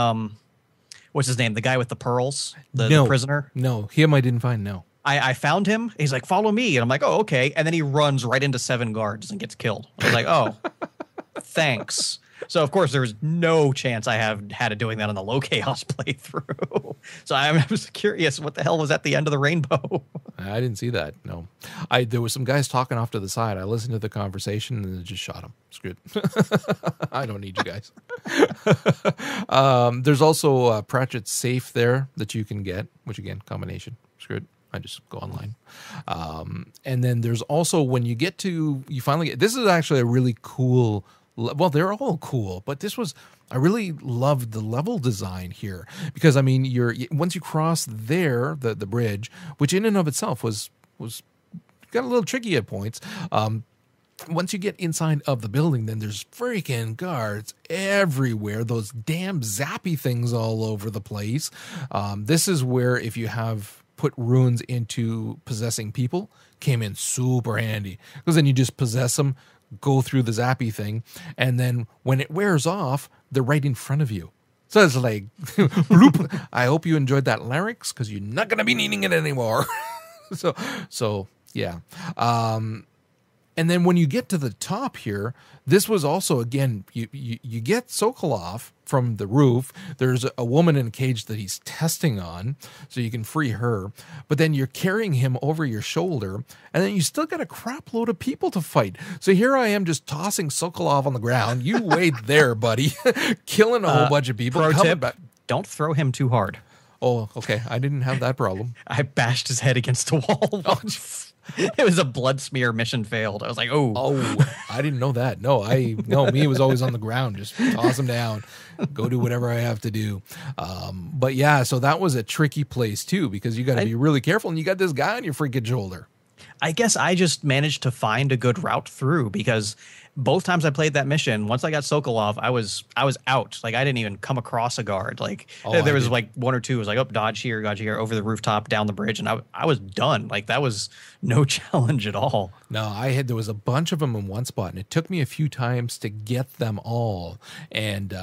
what's his name? The guy with the pearls, the prisoner? No, him I didn't find. No. I found him. He's like, follow me. And I'm like, oh, okay. And then he runs right into 7 guards and gets killed. I was like, oh, thanks. So, of course, there was no chance I had it doing that on the low chaos playthrough. So I was curious what the hell was at the end of the rainbow. I didn't see that. No, there was some guys talking off to the side. I listened to the conversation and then just shot them. Screwed. I don't need you guys. There's also Pratchett's safe there that you can get, which again, combination. Screwed. I just go online. And then there's also when you finally get, this is actually a really cool, well, they're all cool, but I really loved the level design here because I mean, once you cross there, the bridge, which in and of itself was got a little tricky at points. Once you get inside of the building, then there's freaking guards everywhere. Those damn zappy things all over the place. This is where if you have put runes into possessing people, came in super handy because then you just possess them, go through the zappy thing, and then when it wears off, they're right in front of you. So it's like, bloop. I hope you enjoyed that larynx because you're not going to be needing it anymore. So yeah. And then when you get to the top here, this was also, again, you get Sokolov from the roof. There's a woman in a cage that he's testing on, so you can free her. But then you're carrying him over your shoulder, and then you still got a crap load of people to fight. So here I am just tossing Sokolov on the ground. You wait there, buddy. Killing a whole bunch of people. Pro tip, don't throw him too hard. Oh, okay. I didn't have that problem. I bashed his head against the wall. It was a blood smear. Mission failed. I was like, oh, I didn't know that. No, me was always on the ground. Just toss him down, go do whatever I have to do. But yeah, so that was a tricky place too, because you got to be really careful and you got this guy on your freaking shoulder. I guess I just managed to find a good route through because both times I played that mission, once I got Sokolov, I was out. Like I didn't even come across a guard. Like there was like one or two. It was like, oh, dodge here, over the rooftop, down the bridge, and I was done. Like that was no challenge at all. No, there was a bunch of them in one spot, and it took me a few times to get them all. And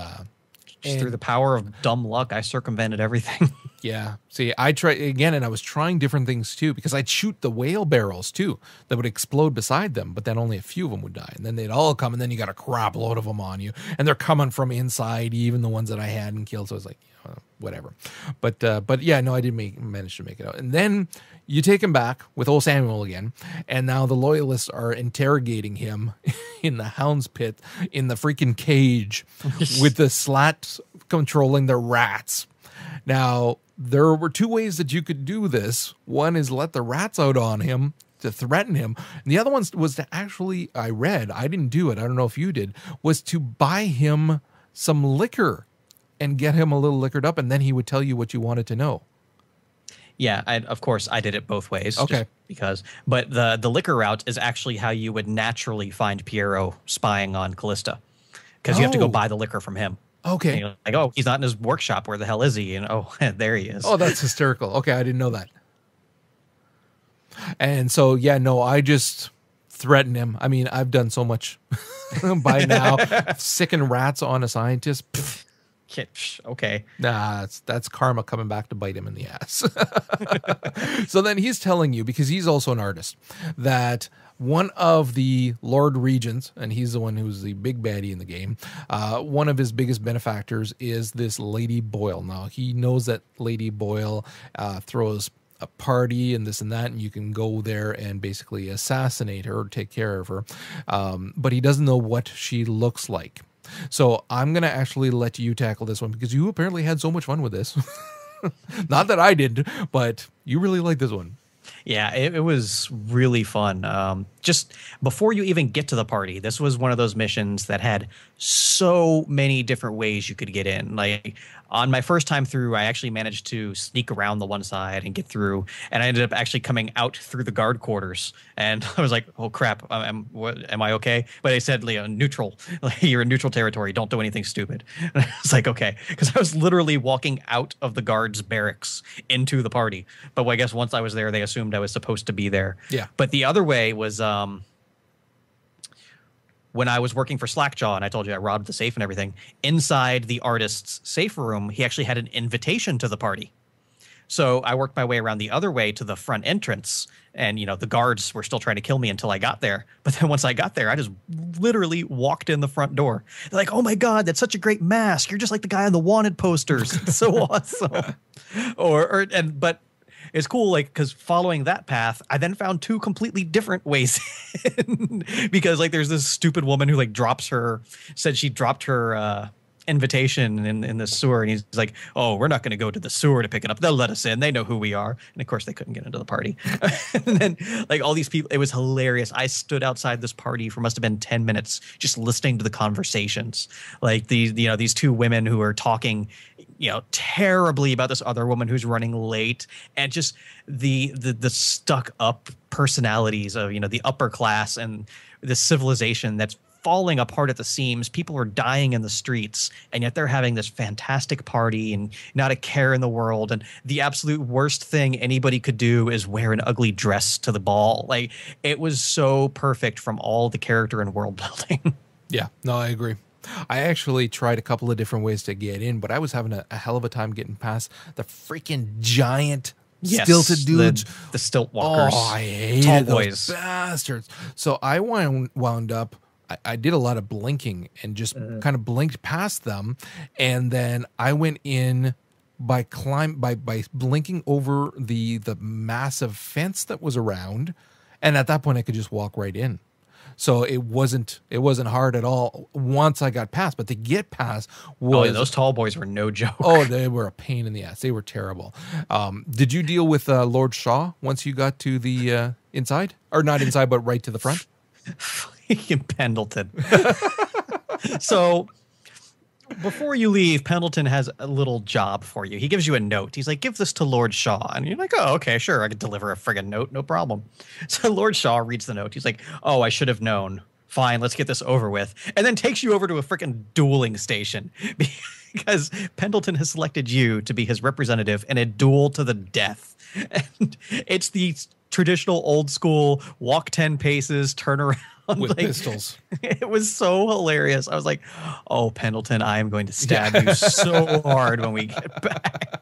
through the power of dumb luck, I circumvented everything. Yeah. See, I tried again, and I was trying different things too, because I'd shoot the whale barrels too that would explode beside them, but then only a few of them would die. And then they'd all come, and then you got a crap load of them on you. And they're coming from inside, even the ones that I hadn't killed. So I was like, whatever. But yeah, no, I did manage to make it out. And then you take him back with old Samuel again, and now the loyalists are interrogating him in the hound's pit in the freaking cage with the slats controlling the rats. Now, there were two ways that you could do this. One is let the rats out on him to threaten him. And the other one was to actually, I didn't do it, I don't know if you did, was to buy him some liquor and get him a little liquored up, and then he would tell you what you wanted to know. Yeah, of course, I did it both ways. Okay. But the liquor route is actually how you would naturally find Piero spying on Callista, because you have to go buy the liquor from him. Okay. And you're like, oh, he's not in his workshop. Where the hell is he? And oh, there he is. Oh, that's hysterical. Okay, I didn't know that. And so, yeah, no, I just threaten him. I mean, I've done so much by now. Sicken rats on a scientist. Pfft. Okay. Nah, that's karma coming back to bite him in the ass. So then he's telling you, because he's also an artist, that one of the Lord Regents, and he's the one who's the big baddie in the game, one of his biggest benefactors is this Lady Boyle. Now, he knows that Lady Boyle throws a party and this and that, and you can go there and basically assassinate her or take care of her. But he doesn't know what she looks like. So I'm going to actually let you tackle this one because you apparently had so much fun with this. Not that I did, but you really like this one. Yeah, it was really fun. Just before you even get to the party, this was one of those missions that had so many different ways you could get in. Like on my first time through, I actually managed to sneak around the one side and get through, and I ended up actually coming out through the guard quarters. And I was like, "Oh crap, am I okay?" But they said, "Neutral. You're in neutral territory. Don't do anything stupid." And I was like, "Okay," because I was literally walking out of the guards' barracks into the party. But I guess once I was there, they assumed I was supposed to be there. Yeah. But the other way was when I was working for Slackjaw, and I told you I robbed the safe and everything, inside the artist's safe room, he actually had an invitation to the party. So I worked my way around the other way to the front entrance, and the guards were still trying to kill me until I got there. But then once I got there, I just literally walked in the front door. They're like, "Oh my God, that's such a great mask! You're just like the guy on the wanted posters. It's so awesome!" But it's cool, because following that path, I then found two completely different ways in. Because there's this stupid woman who said she dropped her invitation in the sewer, and he's like, "Oh, we're not going to go to the sewer to pick it up. They'll let us in. They know who we are." And of course, they couldn't get into the party. And then all these people, it was hilarious. I stood outside this party for must have been 10 minutes just listening to the conversations. These two women who are talking terribly about this other woman who's running late, and just the stuck up personalities of the upper class and the civilization that's falling apart at the seams. People are dying in the streets, and yet they're having this fantastic party and not a care in the world. And the absolute worst thing anybody could do is wear an ugly dress to the ball. It was so perfect from all the character and world building. Yeah, no, I agree. I actually tried a couple of different ways to get in, but I was having a hell of a time getting past the freaking giant stilted dudes. The stilt walkers. Oh, I hated those bastards. So I wound up, I did a lot of blinking and just kind of blinked past them. And then I went in by blinking over the massive fence that was around. And at that point I could just walk right in. So it wasn't hard at all once I got past, but to get past was those tall boys were no joke. Oh, they were a pain in the ass. They were terrible. Did you deal with Lord Shaw once you got to the inside, or not inside, but right to the front? Pendleton. So before you leave, Pendleton has a little job for you. He gives you a note. He's like, "Give this to Lord Shaw." And you're like, "Oh, okay, sure. I could deliver a friggin' note. No problem." So Lord Shaw reads the note. He's like, "Oh, I should have known. Fine, let's get this over with." And then takes you over to a frickin' dueling station because Pendleton has selected you to be his representative in a duel to the death. And it's the traditional old school walk 10 paces, turn around. With pistols. It was so hilarious. I was like, "Oh, Pendleton, I am going to stab you so hard when we get back."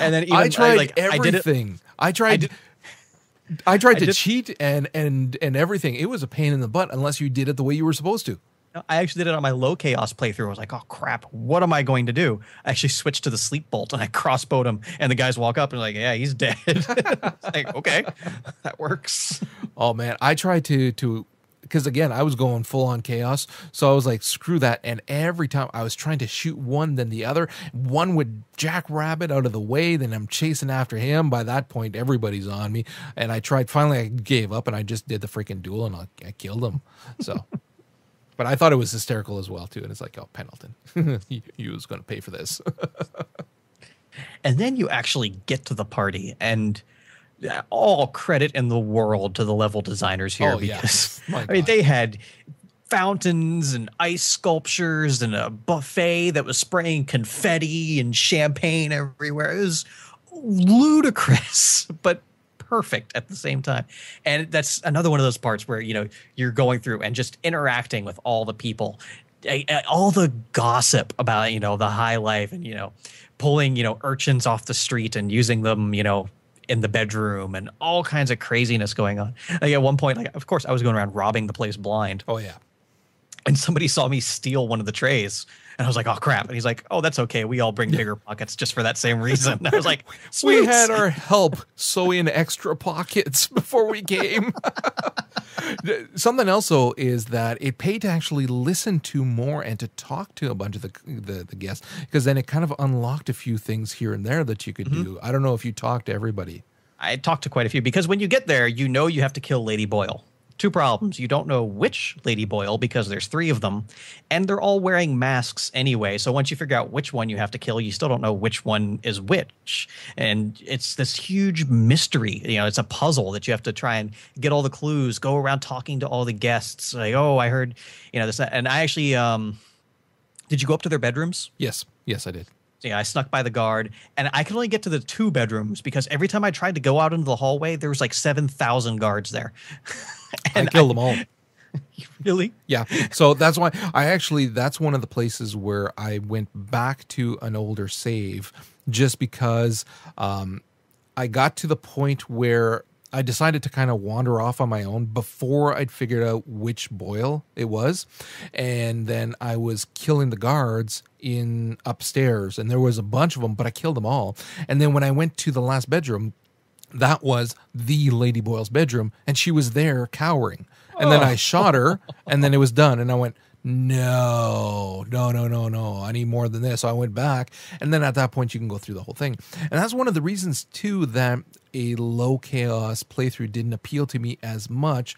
And then even I tried everything. I tried to cheat and everything. It was a pain in the butt unless you did it the way you were supposed to. I actually did it on my low chaos playthrough. I was like, "Oh crap, what am I going to do?" I actually switched to the sleep bolt and I crossbowed him, and the guys walk up and like, "Yeah, he's dead." It's like, okay, that works. Oh man, I tried to because again, I was going full on chaos, so I was like, screw that. And every time I was trying to shoot one, then the other, one would jackrabbit out of the way, then I'm chasing after him. By that point, everybody's on me, and I tried. Finally, I gave up and I just did the freaking duel and I killed him. So. But I thought it was hysterical as well, too. And it's like, "Oh, Pendleton, you was going to pay for this." And then you actually get to the party, and all credit in the world to the level designers here, because they had fountains and ice sculptures and a buffet that was spraying confetti and champagne everywhere. It was ludicrous, but perfect at the same time. And that's another one of those parts where, you know, you're going through and just interacting with all the people, all the gossip about, you know, the high life and, you know, pulling, you know, urchins off the street and using them, you know, in the bedroom and all kinds of craziness going on. Like at one point, like, of course, I was going around robbing the place blind. Oh, yeah. And somebody saw me steal one of the trays. And I was like, oh, crap. And he's like, oh, that's okay. We all bring bigger pockets just for that same reason. And I was like, we had our help sew in extra pockets before we came. Something else, though, is that it paid to actually listen to more and to talk to a bunch of the guests, because then it kind of unlocked a few things here and there that you could do. I don't know if you talked to everybody. I talked to quite a few, because when you get there, you know you have to kill Lady Boyle. Two problems. You don't know which Lady Boyle, because there's 3 of them, and they're all wearing masks anyway. So once you figure out which one you have to kill, you still don't know which one is which. And it's this huge mystery. You know, it's a puzzle that you have to try and get all the clues, go around talking to all the guests. Like, oh, I heard, you know, this. And I actually, did you go up to their bedrooms? Yes. Yes, I did. Yeah, I snuck by the guard, and I could only get to the 2 bedrooms because every time I tried to go out into the hallway, there was like 7,000 guards there. And I killed them all. Really? Yeah. So that's why that's one of the places where I went back to an older save, just because I got to the point where I decided to kind of wander off on my own before I'd figured out which Boyle it was. And then I was killing the guards in upstairs, and there was a bunch of them, but I killed them all. And then when I went to the last bedroom, that was the Lady Boyle's bedroom, and she was there cowering. And then I shot her, and then it was done. And I went, no, I need more than this. So I went back, and then at that point you can go through the whole thing. And that's one of the reasons too that a low chaos playthrough didn't appeal to me as much,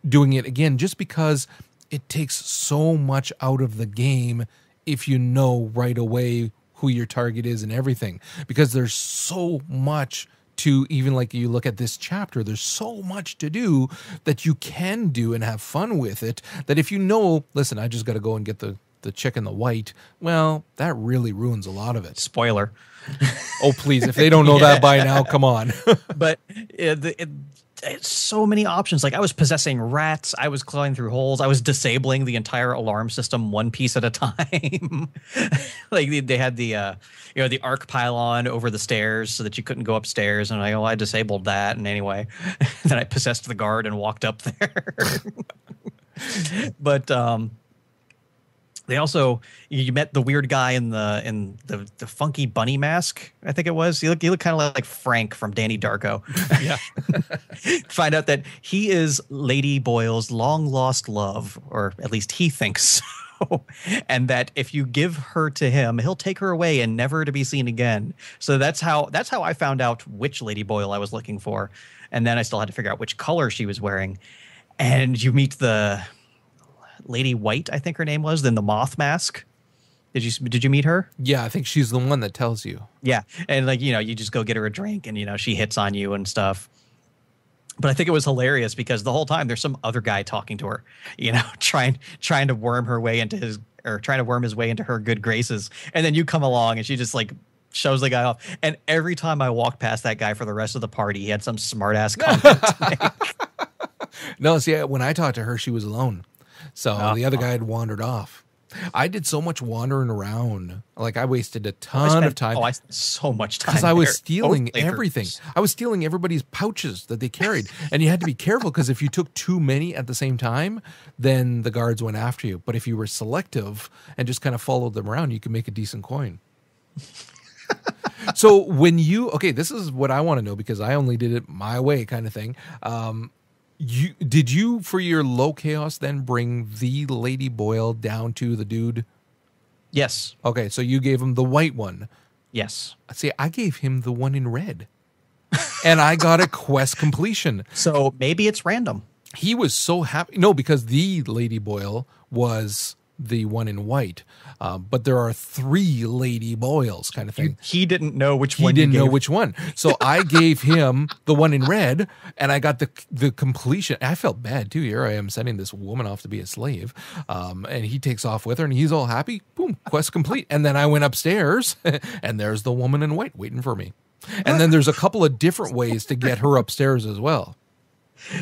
doing it again, just because it takes so much out of the game if you know right away who your target is and everything, because there's so much to, even like you look at this chapter, there's so much to do that you can do and have fun with it, that if you know, listen, I just got to go and get the chick in the white, well, that really ruins a lot of it. Spoiler. Oh, please, if they don't know that by now, come on. But it's so many options. Like, I was possessing rats, I was clawing through holes, I was disabling the entire alarm system one piece at a time. Like they had the the arc pylon over the stairs so that you couldn't go upstairs, and I disabled that. And anyway, then I possessed the guard and walked up there. But they also, you met the weird guy in the funky bunny mask, I think it was. He looked kind of like Frank from Danny Darko. Yeah. Find out that he is Lady Boyle's long lost love, or at least he thinks so. And that if you give her to him, he'll take her away and never to be seen again. So that's how I found out which Lady Boyle I was looking for. And then I still had to figure out which color she was wearing. And you meet the Lady White, I think her name was, then the moth mask. Did you meet her? Yeah, I think she's the one that tells you. Yeah, and like, you just go get her a drink, and she hits on you and stuff. But I think it was hilarious because the whole time there's some other guy talking to her, trying to worm her way into his way into her good graces, and then you come along and she just like shows the guy off. And every time I walked past that guy for the rest of the party, he had some smart ass comment to make. No, see, when I talked to her, she was alone. So the other guy had wandered off. I did so much wandering around. Like, I wasted a ton of time. Oh, I spent so much time. Because I was stealing everything. I was stealing everybody's pouches that they carried. And you had to be careful, because if you took too many at the same time, then the guards went after you. But if you were selective and just kind of followed them around, you could make a decent coin. So okay, this is what I want to know, because I only did it my way kind of thing. Did you, for your low chaos, then bring the Lady Boyle down to the dude? Yes. Okay, so you gave him the white one. Yes. See, I gave him the one in red. And I got a quest completion. So maybe it's random. He was so happy. No, because the Lady Boyle was the one in white, but there are 3 Lady Boyles kind of thing. He didn't know which He one. didn't know which one. So I gave him the one in red, and I got the completion. I felt bad too. Here I am sending this woman off to be a slave, and he takes off with her, and he's all happy. Boom, quest complete. And then I went upstairs, and there's the woman in white waiting for me. And then there's a couple of different ways to get her upstairs as well.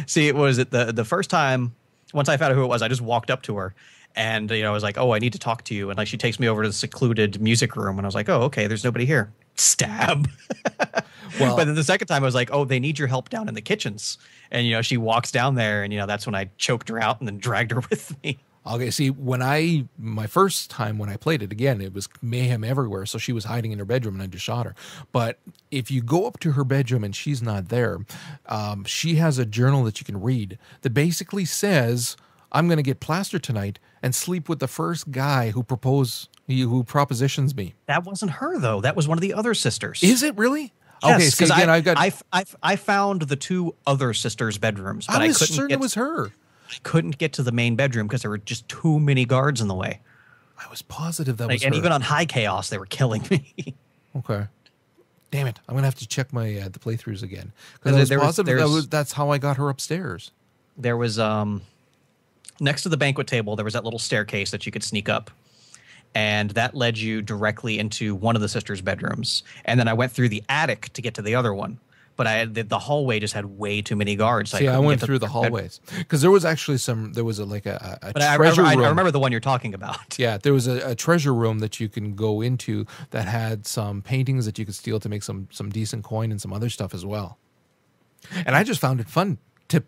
See, it was the first time. Once I found out who it was, I just walked up to her. And, I was like, oh, I need to talk to you. And like, she takes me over to the secluded music room. And I was like, oh, okay, there's nobody here. Stab. Well, but then the second time I was like, oh, they need your help down in the kitchens. And, she walks down there and, that's when I choked her out and then dragged her with me. Okay, see, my first time when I played it, again, it was mayhem everywhere. So she was hiding in her bedroom and I just shot her. But if you go up to her bedroom and she's not there, she has a journal that you can read that basically says, I'm going to get plastered tonight and sleep with the first guy who propositions me. That wasn't her, though. That was one of the other sisters. Is it really? Yes, okay, so again, I found the 2 other sisters' bedrooms, but I was certain it was her. I couldn't get to the main bedroom because there were just too many guards in the way. I was positive that was her. And even on high chaos, they were killing me. Okay. Damn it. I'm going to have to check my the playthroughs again. Because I was positive that's how I got her upstairs. There was, next to the banquet table, there was that little staircase that you could sneak up. And that led you directly into one of the sisters' bedrooms. And then I went through the attic to get to the other one. But the hallway just had way too many guards. See, I went through the hallways. Because there was actually there was a treasure room. I remember the one you're talking about. Yeah, there was a treasure room that you can go into that had some paintings that you could steal to make some decent coin and some other stuff as well. And I just found it fun to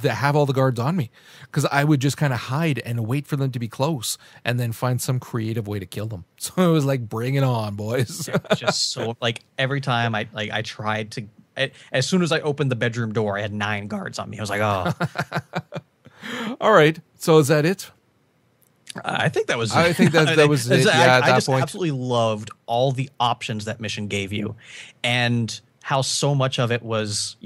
have all the guards on me, because I would just kind of hide and wait for them to be close and then find some creative way to kill them. So it was like, bring it on, boys. It was just so, like, every time I tried to, as soon as I opened the bedroom door, I had 9 guards on me. I was like, oh. All right. So is that it? I think that was it. I think that was it. Yeah, I just absolutely loved all the options that mission gave you, and how so much of it was,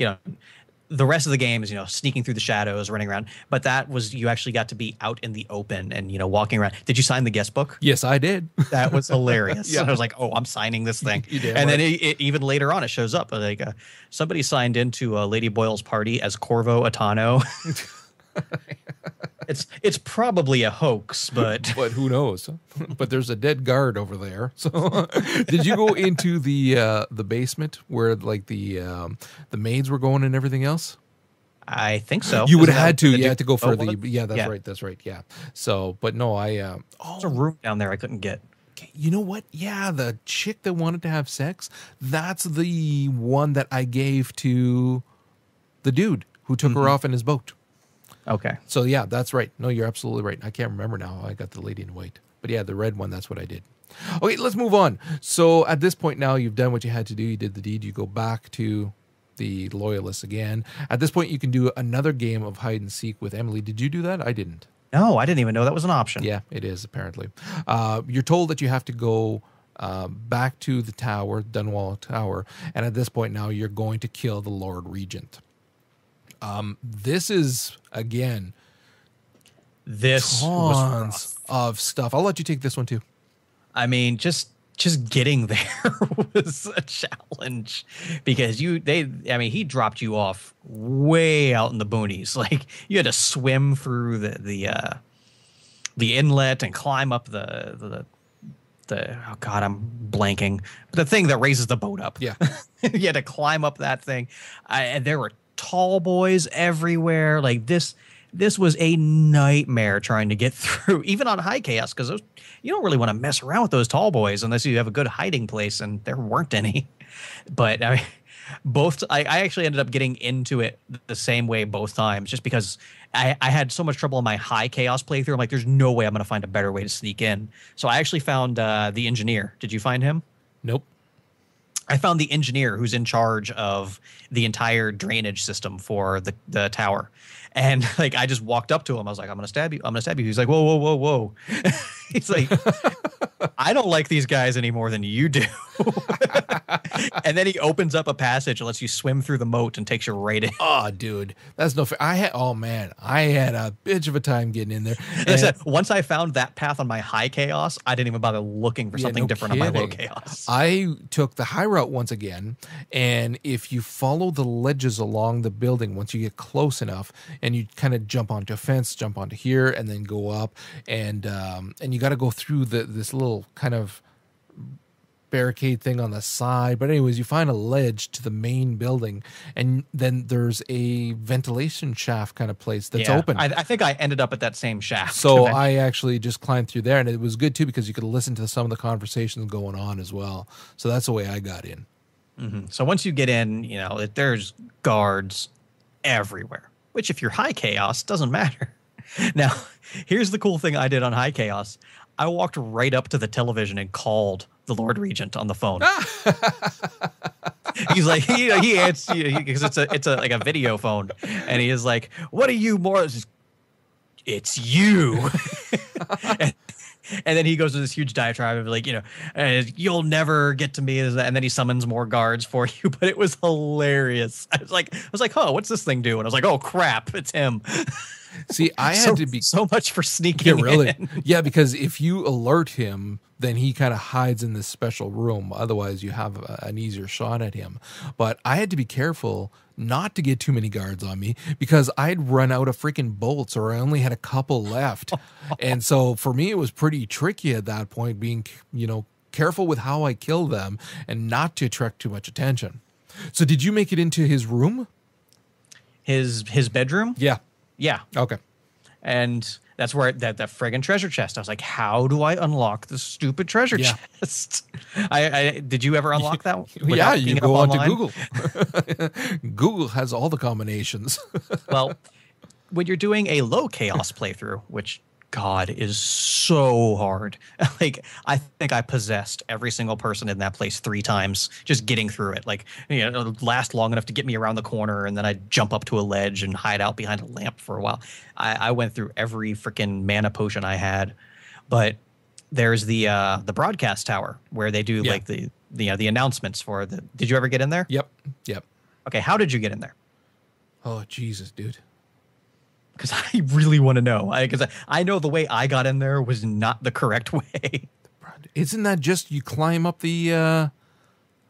the rest of the game is, sneaking through the shadows, running around. But that was, you actually got to be out in the open and, walking around. Did you sign the guest book? Yes, I did. That was hilarious. Yeah. I was like, oh, I'm signing this thing. You did, and right? then even later on, it shows up. Like, somebody signed into Lady Boyle's party as Corvo Atano. It's probably a hoax, but who knows? But there's a dead guard over there. So, did you go into the basement where like the maids were going and everything else? I think so. You would have had to, yeah, to go for that's yeah. right, that's right, yeah. So, but no, there's a room down there I couldn't get. You know what? Yeah, the chick that wanted to have sex, that's the one that I gave to the dude who took her off in his boat. Okay. So, yeah, that's right. No, you're absolutely right. I can't remember now. I got the lady in white. But, yeah, the red one, that's what I did. Okay, let's move on. So, at this point now, you've done what you had to do. You did the deed. You go back to the Loyalists again. At this point, you can do another game of hide and seek with Emily. Did you do that? I didn't. No, I didn't even know that was an option. Yeah, it is, apparently. You're told that you have to go back to the tower, Dunwall Tower, and at this point now, you're going to kill the Lord Regent. This is, again, tons of stuff. I'll let you take this one, too. I mean, just getting there was a challenge, because he dropped you off way out in the boonies. Like, you had to swim through the inlet and climb up the oh God, I'm blanking. The thing that raises the boat up. Yeah. You had to climb up that thing. And there were tall boys everywhere. Like, this was a nightmare trying to get through, even on high chaos, because you don't really want to mess around with those tall boys unless you have a good hiding place, and there weren't any. But I actually ended up getting into it the same way both times, just because I had so much trouble in my high chaos playthrough. I'm like, there's no way I'm going to find a better way to sneak in. So I actually found the engineer. Did you find him? Nope. I found the engineer who's in charge of the entire drainage system for the tower. And like, I just walked up to him. I was like, I'm going to stab you. I'm going to stab you. He's like, whoa, whoa, whoa, whoa. He's like, I don't like these guys any more than you do. And then he opens up a passage and lets you swim through the moat and takes you right in. Oh, dude, that's no fair. I had a bitch of a time getting in there. Like I said, once I found that path on my high chaos, I didn't even bother looking for something different on my low chaos. I took the high route once again, and if you follow the ledges along the building, once you get close enough, and you kind of jump onto a fence, jump onto here, and then go up, and you got to go through this little kind of barricade thing on the side. But anyways, you find a ledge to the main building, and then there's a ventilation shaft kind of place that's open. I think I ended up at that same shaft. So I actually just climbed through there, and it was good too because you could listen to some of the conversations going on as well. So that's the way I got in. Mm-hmm. So once you get in, there's guards everywhere, which if you're high chaos, doesn't matter. Now, here's the cool thing I did on high chaos. I walked right up to the television and called the Lord Regent on the phone. He's like, he answers because it's like a video phone, and he is like, "What are you more?" It's you. And then he goes to this huge diatribe of like, you'll never get to me, and then he summons more guards for you. But it was hilarious. I was like, oh, what's this thing doing? I was like, oh crap, it's him. See, I had to be so much for sneaking. Yeah, really. In. Yeah, because if you alert him, then he kind of hides in this special room. Otherwise, you have an easier shot at him. But I had to be careful not to get too many guards on me because I'd run out of freaking bolts, or I only had a couple left. And so for me, it was pretty tricky at that point, being careful with how I kill them and not to attract too much attention. So did you make it into his room? His bedroom? Yeah. Yeah. Okay. And that's where that friggin' treasure chest. I was like, how do I unlock this stupid treasure chest? I did you ever unlock that? Yeah, you go onto Google. Google has all the combinations. Well, when you're doing a low chaos playthrough, which God is so hard. Like, I think I possessed every single person in that place 3 times just getting through it. Like, last long enough to get me around the corner, and then I'd jump up to a ledge and hide out behind a lamp for a while. I went through every freaking mana potion I had. But there's the broadcast tower where they do like the announcements for the. Did you ever get in there? Yep. Okay, how did you get in there? Oh, Jesus, dude. Because I really want to know. Because I know the way I got in there was not the correct way. Isn't that just you climb up the...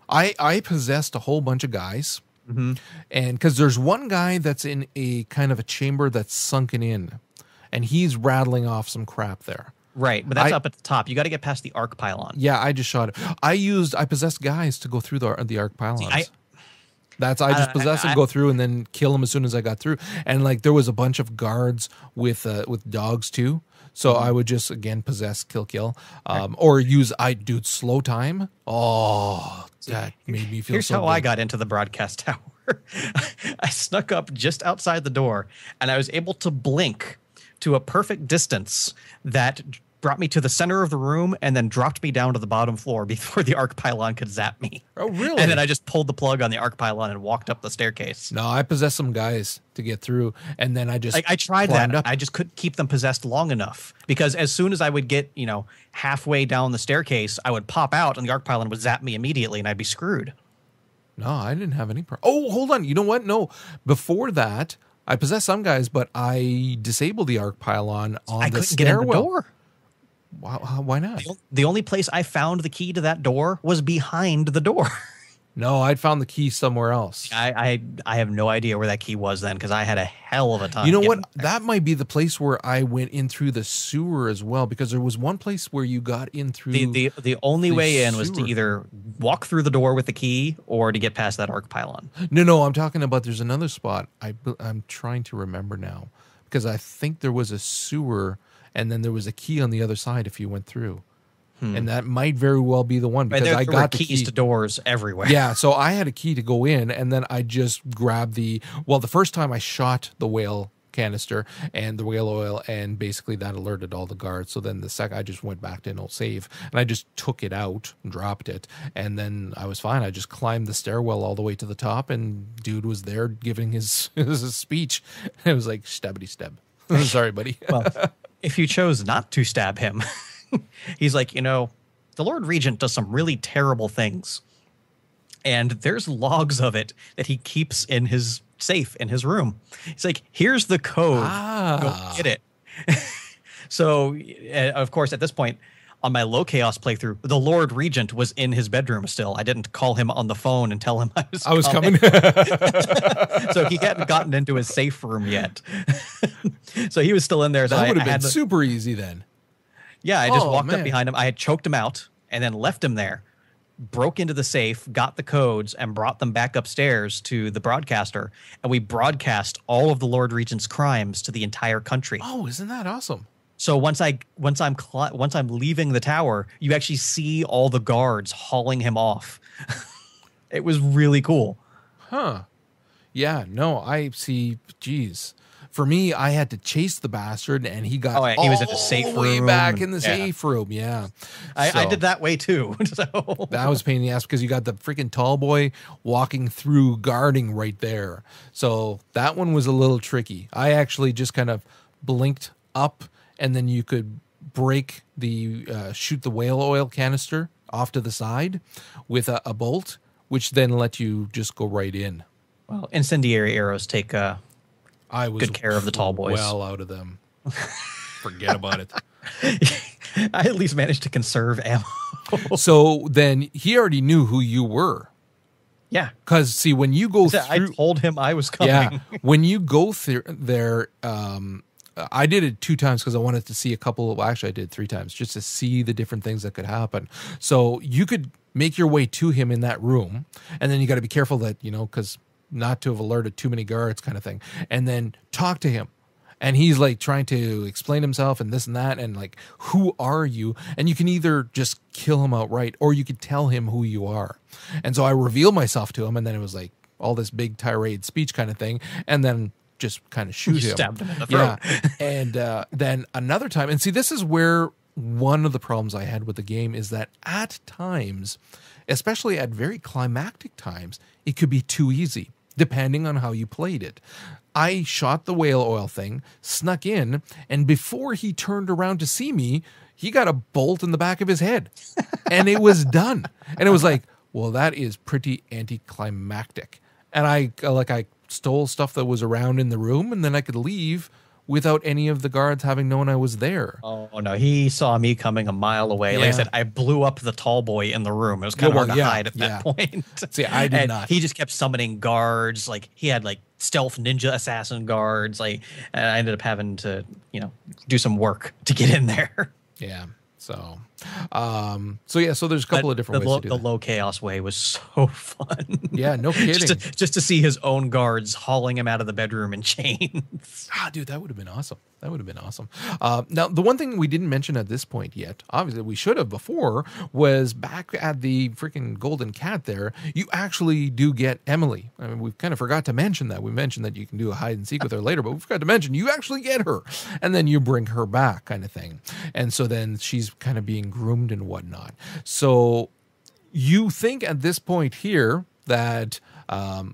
I possessed a whole bunch of guys. Mm-hmm. And because there's one guy that's in a kind of a chamber that's sunken in. And he's rattling off some crap there. Right, but that's up at the top. You got to get past the arc pylon. Yeah, I just shot it. I possessed guys to go through the arc pylons. I just possess and go through and then kill them as soon as I got through. And like there was a bunch of guards with dogs too. So I would just again possess, kill, or use slow time. Oh, that made me feel. Here's how I got into the broadcast tower. I snuck up just outside the door, and I was able to blink to a perfect distance that brought me to the center of the room and then dropped me down to the bottom floor before the arc pylon could zap me. Oh, really? And then I just pulled the plug on the arc pylon and walked up the staircase. No, I possessed some guys to get through, and then I just I tried that. up. I just couldn't keep them possessed long enough because as soon as I would get, halfway down the staircase, I would pop out and the arc pylon would zap me immediately and I'd be screwed. No, I didn't have any problem. Oh, hold on. You know what? No, before that, I possessed some guys, but I disabled the arc pylon on the stairwell. Get in the door. Why not? The only place I found the key to that door was behind the door. No, I'd found the key somewhere else. I have no idea where that key was then because I had a hell of a time. You know what? That might be the place where I went in through the sewer as well, because there was one place where you got in through the only way in was to either walk through the door with the key or to get past that arc pylon. No, I'm talking about there's another spot. I'm trying to remember now because I think there was a sewer and then there was a key on the other side if you went through. And that might very well be the one because I got the keys to doors everywhere. Yeah, so I had a key to go in, and then I just grabbed the first time I shot the whale canister and the whale oil, and basically that alerted all the guards. So then the second I just went back to an old save, and I just took it out and dropped it, and then I was fine. I just climbed the stairwell all the way to the top, and dude was there giving his speech. It was like, stabbity stab. Sorry, buddy. Well, if you chose not to stab him... He's like, the Lord Regent does some really terrible things. And there's logs of it that he keeps in his safe in his room. He's like, here's the code. Go get it. So, of course, at this point, on my low chaos playthrough, the Lord Regent was in his bedroom still. I didn't call him on the phone and tell him I was coming. So he hadn't gotten into his safe room yet. So he was still in there. That would have been super easy then. Yeah, I just walked up behind him. I had choked him out and then left him there. Broke into the safe, got the codes, and brought them back upstairs to the broadcaster. And we broadcast all of the Lord Regent's crimes to the entire country. Oh, isn't that awesome? So once I'm leaving the tower, you actually see all the guards hauling him off. It was really cool. Huh. Yeah, no, I see. Geez. For me, I had to chase the bastard, and he got he was in the safe room. Way back in the safe room, yeah. I did that way too. So. That was a pain in the ass because you got the freaking tall boy walking through guarding right there. So that one was a little tricky. I actually just kind of blinked up, and then you could break the shoot the whale oil canister off to the side with a bolt, which then let you just go right in. Well, incendiary arrows take I was good care of the tall boys. Well out of them. Forget about it. I at least managed to conserve ammo. So then he already knew who you were. Yeah. Because, see, when you go through... I told him I was coming. Yeah. When you go through there... I did it 2 times because I wanted to see a couple of... Actually, I did 3 times just to see the different things that could happen. So you could make your way to him in that room, and then you got to be careful that, because... not to have alerted too many guards kind of thing, and then talk to him. And he's like trying to explain himself and this and that. And like, who are you? And you can either just kill him outright or you could tell him who you are. And so I revealed myself to him, and then it was like all this big tirade speech kind of thing. And then just kind of shoot him. Stabbed him in the throat. Yeah. And then another time, and see, this is where one of the problems I had with the game is that at times, especially at very climactic times, it could be too easy, depending on how you played it. I shot the whale oil thing, snuck in, and before he turned around to see me, he got a bolt in the back of his head. And it was done. And it was like, well, that is pretty anticlimactic. And I stole stuff that was around in the room, and then I could leave without any of the guards having known I was there. Oh, no. He saw me coming a mile away. Like I said, I blew up the tall boy in the room. It was kind of hard to hide at that point. See, I did not. He just kept summoning guards. Like, he had, like, stealth ninja assassin guards. Like, and I ended up having to, do some work to get in there. Yeah. So there's a couple of different ways to do the that. low chaos way was so fun. Yeah, no kidding. just to see his own guards hauling him out of the bedroom in chains. Dude, that would have been awesome. That would have been awesome. Now, the one thing we didn't mention at this point yet, obviously we should have before, was back at the freaking Golden Cat there, you actually do get Emily. I mean, we kind of forgot to mention that. We mentioned that you can do a hide and seek with her later, but we forgot to mention you actually get her. And then you bring her back kind of thing. And so then she's kind of being groomed and whatnot. So you think at this point here that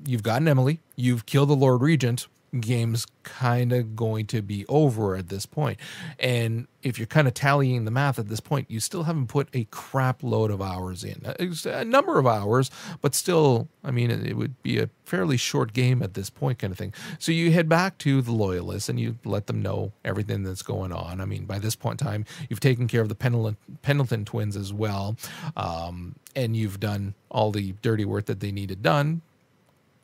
you've gotten Emily, you've killed the Lord Regent, game's kind of going to be over at this point. And if you're kind of tallying the math at this point, you still haven't put a crap load of hours in. It's a number of hours, but still, I mean, it would be a fairly short game at this point kind of thing. So you head back to the Loyalists and you let them know everything that's going on. I mean, by this point in time, you've taken care of the Pendleton twins as well. And you've done all the dirty work that they needed done.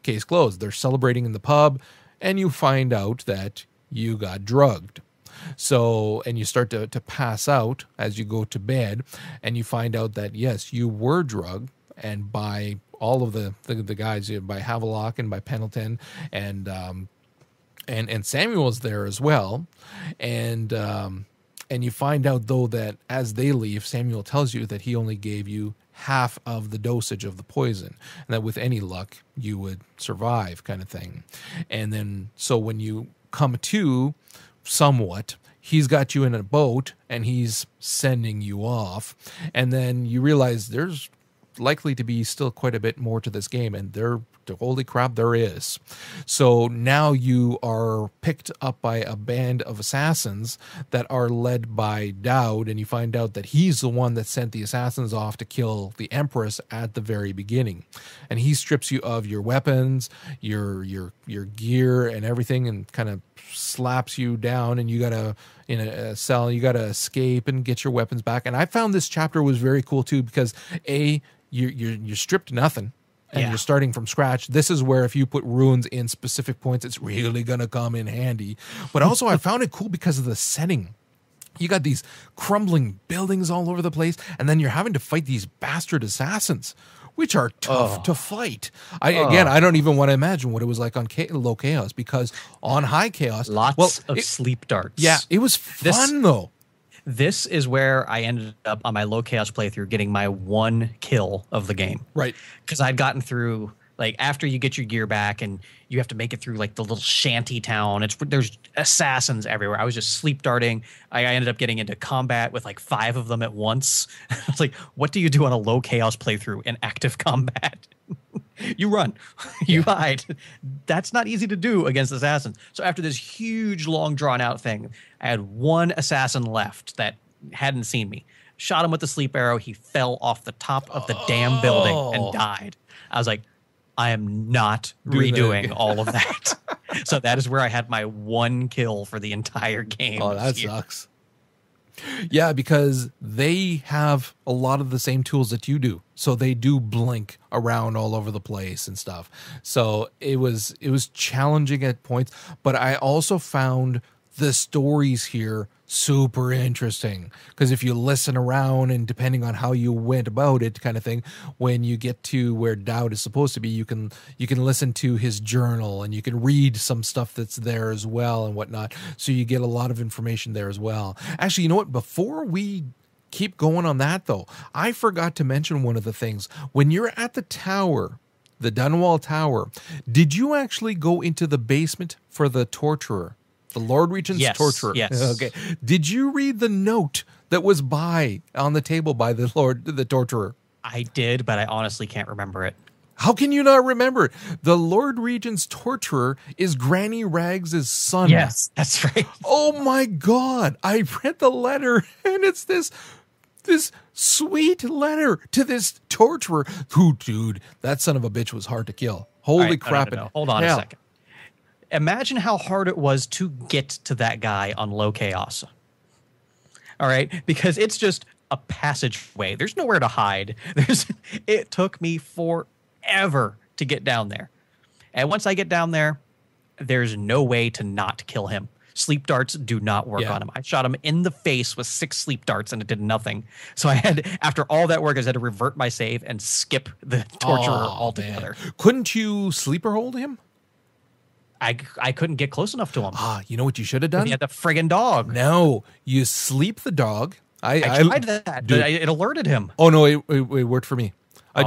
Case closed. They're celebrating in the pub. And you find out that you got drugged. So, and you start to pass out as you go to bed, and you find out that, yes, you were drugged, and by all of the guys, by Havelock and by Pendleton, and Samuel's there as well. And you find out, though, that as they leave, Samuel tells you that he only gave you half of the dosage of the poison, and that with any luck you would survive kind of thing. And then so when you come to somewhat, he's got you in a boat and he's sending you off, and then you realize there's likely to be still quite a bit more to this game, and holy crap, there is. So now you are picked up by a band of assassins that are led by Dowd, and you find out that he's the one that sent the assassins off to kill the Empress at the very beginning. And he strips you of your weapons, your gear and everything, and kind of slaps you down, and you gotta, in a cell, you gotta escape and get your weapons back. And I found this chapter was very cool too, because you're stripped to nothing, and you're starting from scratch. This is where if you put runes in specific points, it's really going to come in handy. But also I found it cool because of the setting. You got these crumbling buildings all over the place, and then you're having to fight these bastard assassins, which are tough to fight. I don't even want to imagine what it was like on low chaos, because on high chaos, lots of sleep darts. Yeah, it was fun though. This is where I ended up on my low chaos playthrough getting my 1 kill of the game. Right. Because I'd gotten through, like, after you get your gear back and you have to make it through, like, the little shanty town. There's assassins everywhere. I was just sleep darting. I ended up getting into combat with, like, 5 of them at once. I was like, what do you do on a low chaos playthrough in active combat? You run. You hide. That's not easy to do against assassins. So after this huge, long, drawn-out thing, I had 1 assassin left that hadn't seen me. Shot him with the sleep arrow. He fell off the top of the damn building and died. I was like, I am not redoing all of that. So that is where I had my 1 kill for the entire game. Oh, that sucks. Yeah, because they have a lot of the same tools that you do. So they do blink around all over the place and stuff. So it was challenging at points, but I also found the stories here super interesting, because if you listen around and depending on how you went about it kind of thing, when you get to where Dowd is supposed to be, you can listen to his journal, and you can read some stuff that's there as well and whatnot. So you get a lot of information there as well. Actually, you know what? Before we keep going on that though, I forgot to mention one of the things. When you're at the tower, the Dunwall Tower, did you actually go into the basement for the torturer? The Lord Regent's torturer. Yes. Okay. Did you read the note that was on the table by the torturer? I did, but I honestly can't remember it. How can you not remember it? The Lord Regent's torturer is Granny Rags' son. Yes, that's right. Oh my God. I read the letter, and it's this sweet letter to this torturer who, dude, that son of a bitch was hard to kill. Holy crap. No. Hold on a second. Imagine how hard it was to get to that guy on low chaos. All right? Because it's just a passageway. There's nowhere to hide. It took me forever to get down there. And once I get down there, there's no way to not kill him. Sleep darts do not work on him. I shot him in the face with 6 sleep darts, and it did nothing. So I had, after all that work, I had to revert my save and skip the torturer altogether. Man. Couldn't you sleeper hold him? I couldn't get close enough to him. You know what you should have done? He had the friggin' dog. No, you sleep the dog. I tried that. Dude. It alerted him. Oh, no, it worked for me.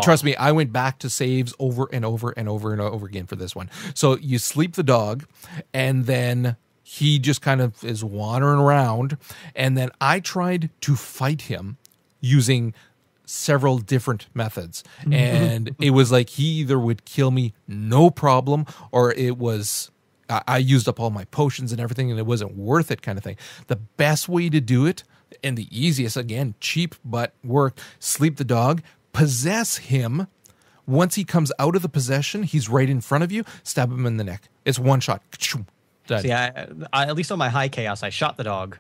Trust me, I went back to saves over and over and over and over again for this one. So you sleep the dog, and then he just kind of is wandering around, and then I tried to fight him using several different methods, and it was like he either would kill me no problem, or it was I used up all my potions and everything, and it wasn't worth it kind of thing. The best way to do it, and the easiest, again, cheap but worked, sleep the dog, possess him. Once he comes out of the possession, he's right in front of you, stab him in the neck. It's one shot. Done. See, I at least on my high chaos, I shot the dog,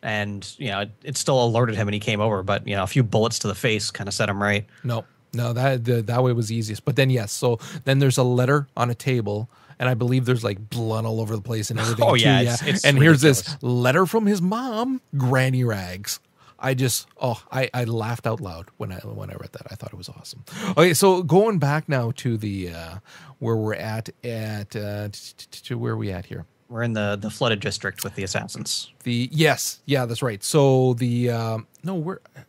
and it still alerted him, and he came over. But a few bullets to the face kind of set him right. No, that way was easiest. But then so then there's a letter on a table, and I believe there's like blood all over the place and everything. Oh yeah, it's ridiculous. And here's this letter from his mom, Granny Rags. I laughed out loud when I read that. I thought it was awesome. Okay, so going back now to the where we're at to where are we at here? We're in the flooded district with the assassins. That's right. So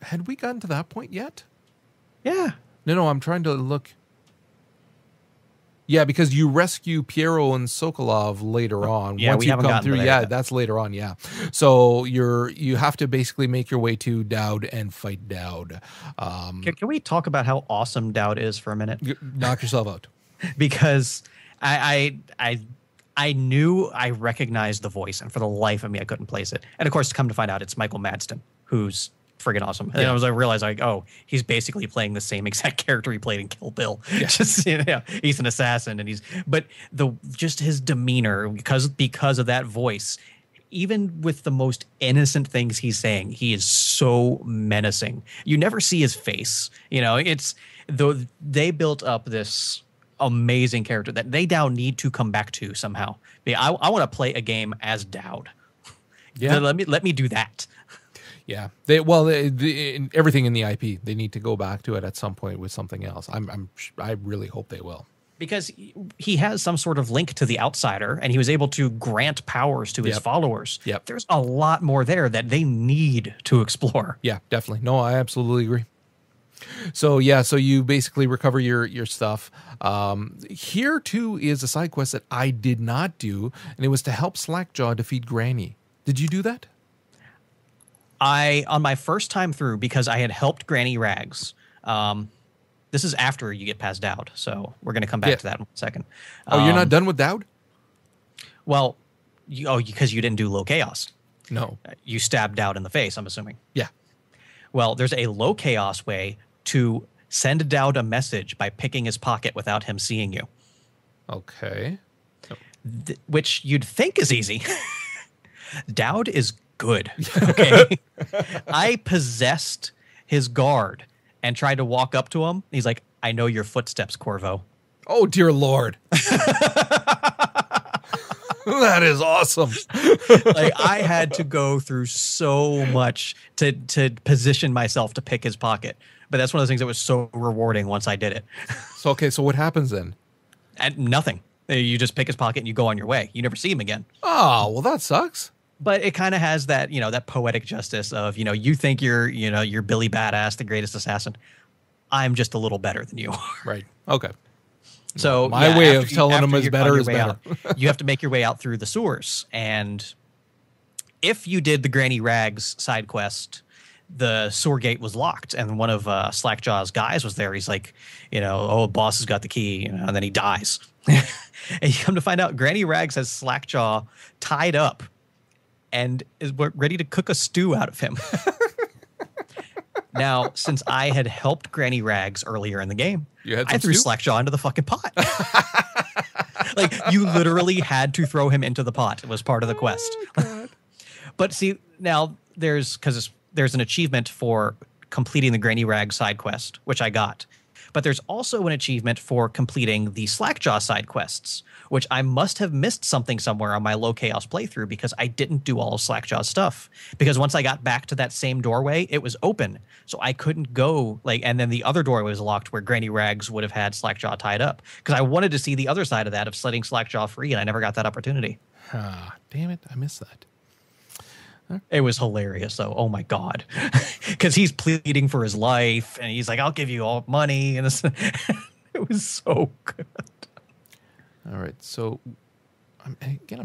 had we gotten to that point yet? Yeah. No, I'm trying to look. Yeah, because you rescue Piero and Sokolov later on. Yeah, Once we you haven't come gotten through, there yeah, yet. that's later on, yeah. So you have to basically make your way to Dowd and fight Dowd. Can we talk about how awesome Dowd is for a minute? Knock yourself out. Because I knew I recognized the voice, and for the life of me, I couldn't place it. And of course, to come to find out, it's Michael Madsen, who's friggin' awesome. And I realized, like, oh, he's basically playing the same exact character he played in Kill Bill. Yeah. Just, he's an assassin, and but just his demeanor, because of that voice, even with the most innocent things he's saying, he is so menacing. You never see his face. It's though they built up this amazing character that they now need to come back to somehow. I want to play a game as Dowd. Yeah, let me do that. Yeah, everything in the IP, they need to go back to it at some point with something else. I really hope they will, because he has some sort of link to the Outsider, and he was able to grant powers to his followers. Yep. There's a lot more there that they need to explore. Yeah, definitely. No, I absolutely agree. So yeah, so you basically recover your stuff. Here too is a side quest that I did not do, and it was to help Slackjaw defeat Granny. Did you do that? On my first time through, because I had helped Granny Rags. This is after you get past Dowd, so we're going to come back to that in a second. Oh, you're not done with Dowd? Well, because you didn't do low chaos. No. You stabbed Dowd in the face, I'm assuming. Yeah. Well, there's a low chaos way to send Dowd a message by picking his pocket without him seeing you. Okay. Which you'd think is easy. Dowd is good. Okay. I possessed his guard and tried to walk up to him. He's like, I know your footsteps, Corvo. Oh, dear Lord. That is awesome. Like, I had to go through so much to position myself to pick his pocket. But that's one of those things that was so rewarding once I did it. So what happens then? And nothing. You just pick his pocket and you go on your way. You never see him again. Oh, well, that sucks. But it kind of has that, that poetic justice of, you think you're Billy Badass, the greatest assassin. I'm just a little better than you are. Right. Okay. So my way of telling them is better is better. You have to make your way out through the sewers. And if you did the Granny Rags side quest, the sewer gate was locked, and one of Slackjaw's guys was there. He's like, boss has got the key, and then he dies. And you come to find out Granny Rags has Slackjaw tied up and is ready to cook a stew out of him. Now, since I had helped Granny Rags earlier in the game, I threw Slackjaw into the fucking pot. Like, you literally had to throw him into the pot. It was part of the quest. But see, now there's an achievement for completing the Granny Rags side quest, which I got. But there's also an achievement for completing the Slackjaw side quests, which I must have missed something somewhere on my low chaos playthrough because I didn't do all of Slackjaw's stuff. Because once I got back to that same doorway, it was open. So I couldn't go, and then the other doorway was locked where Granny Rags would have had Slackjaw tied up. Because I wanted to see the other side of that of letting Slackjaw free, and I never got that opportunity. Damn it, I missed that. It was hilarious, though. Oh my God, because he's pleading for his life, and he's like, "I'll give you all money," and it was so good. All right, so I'm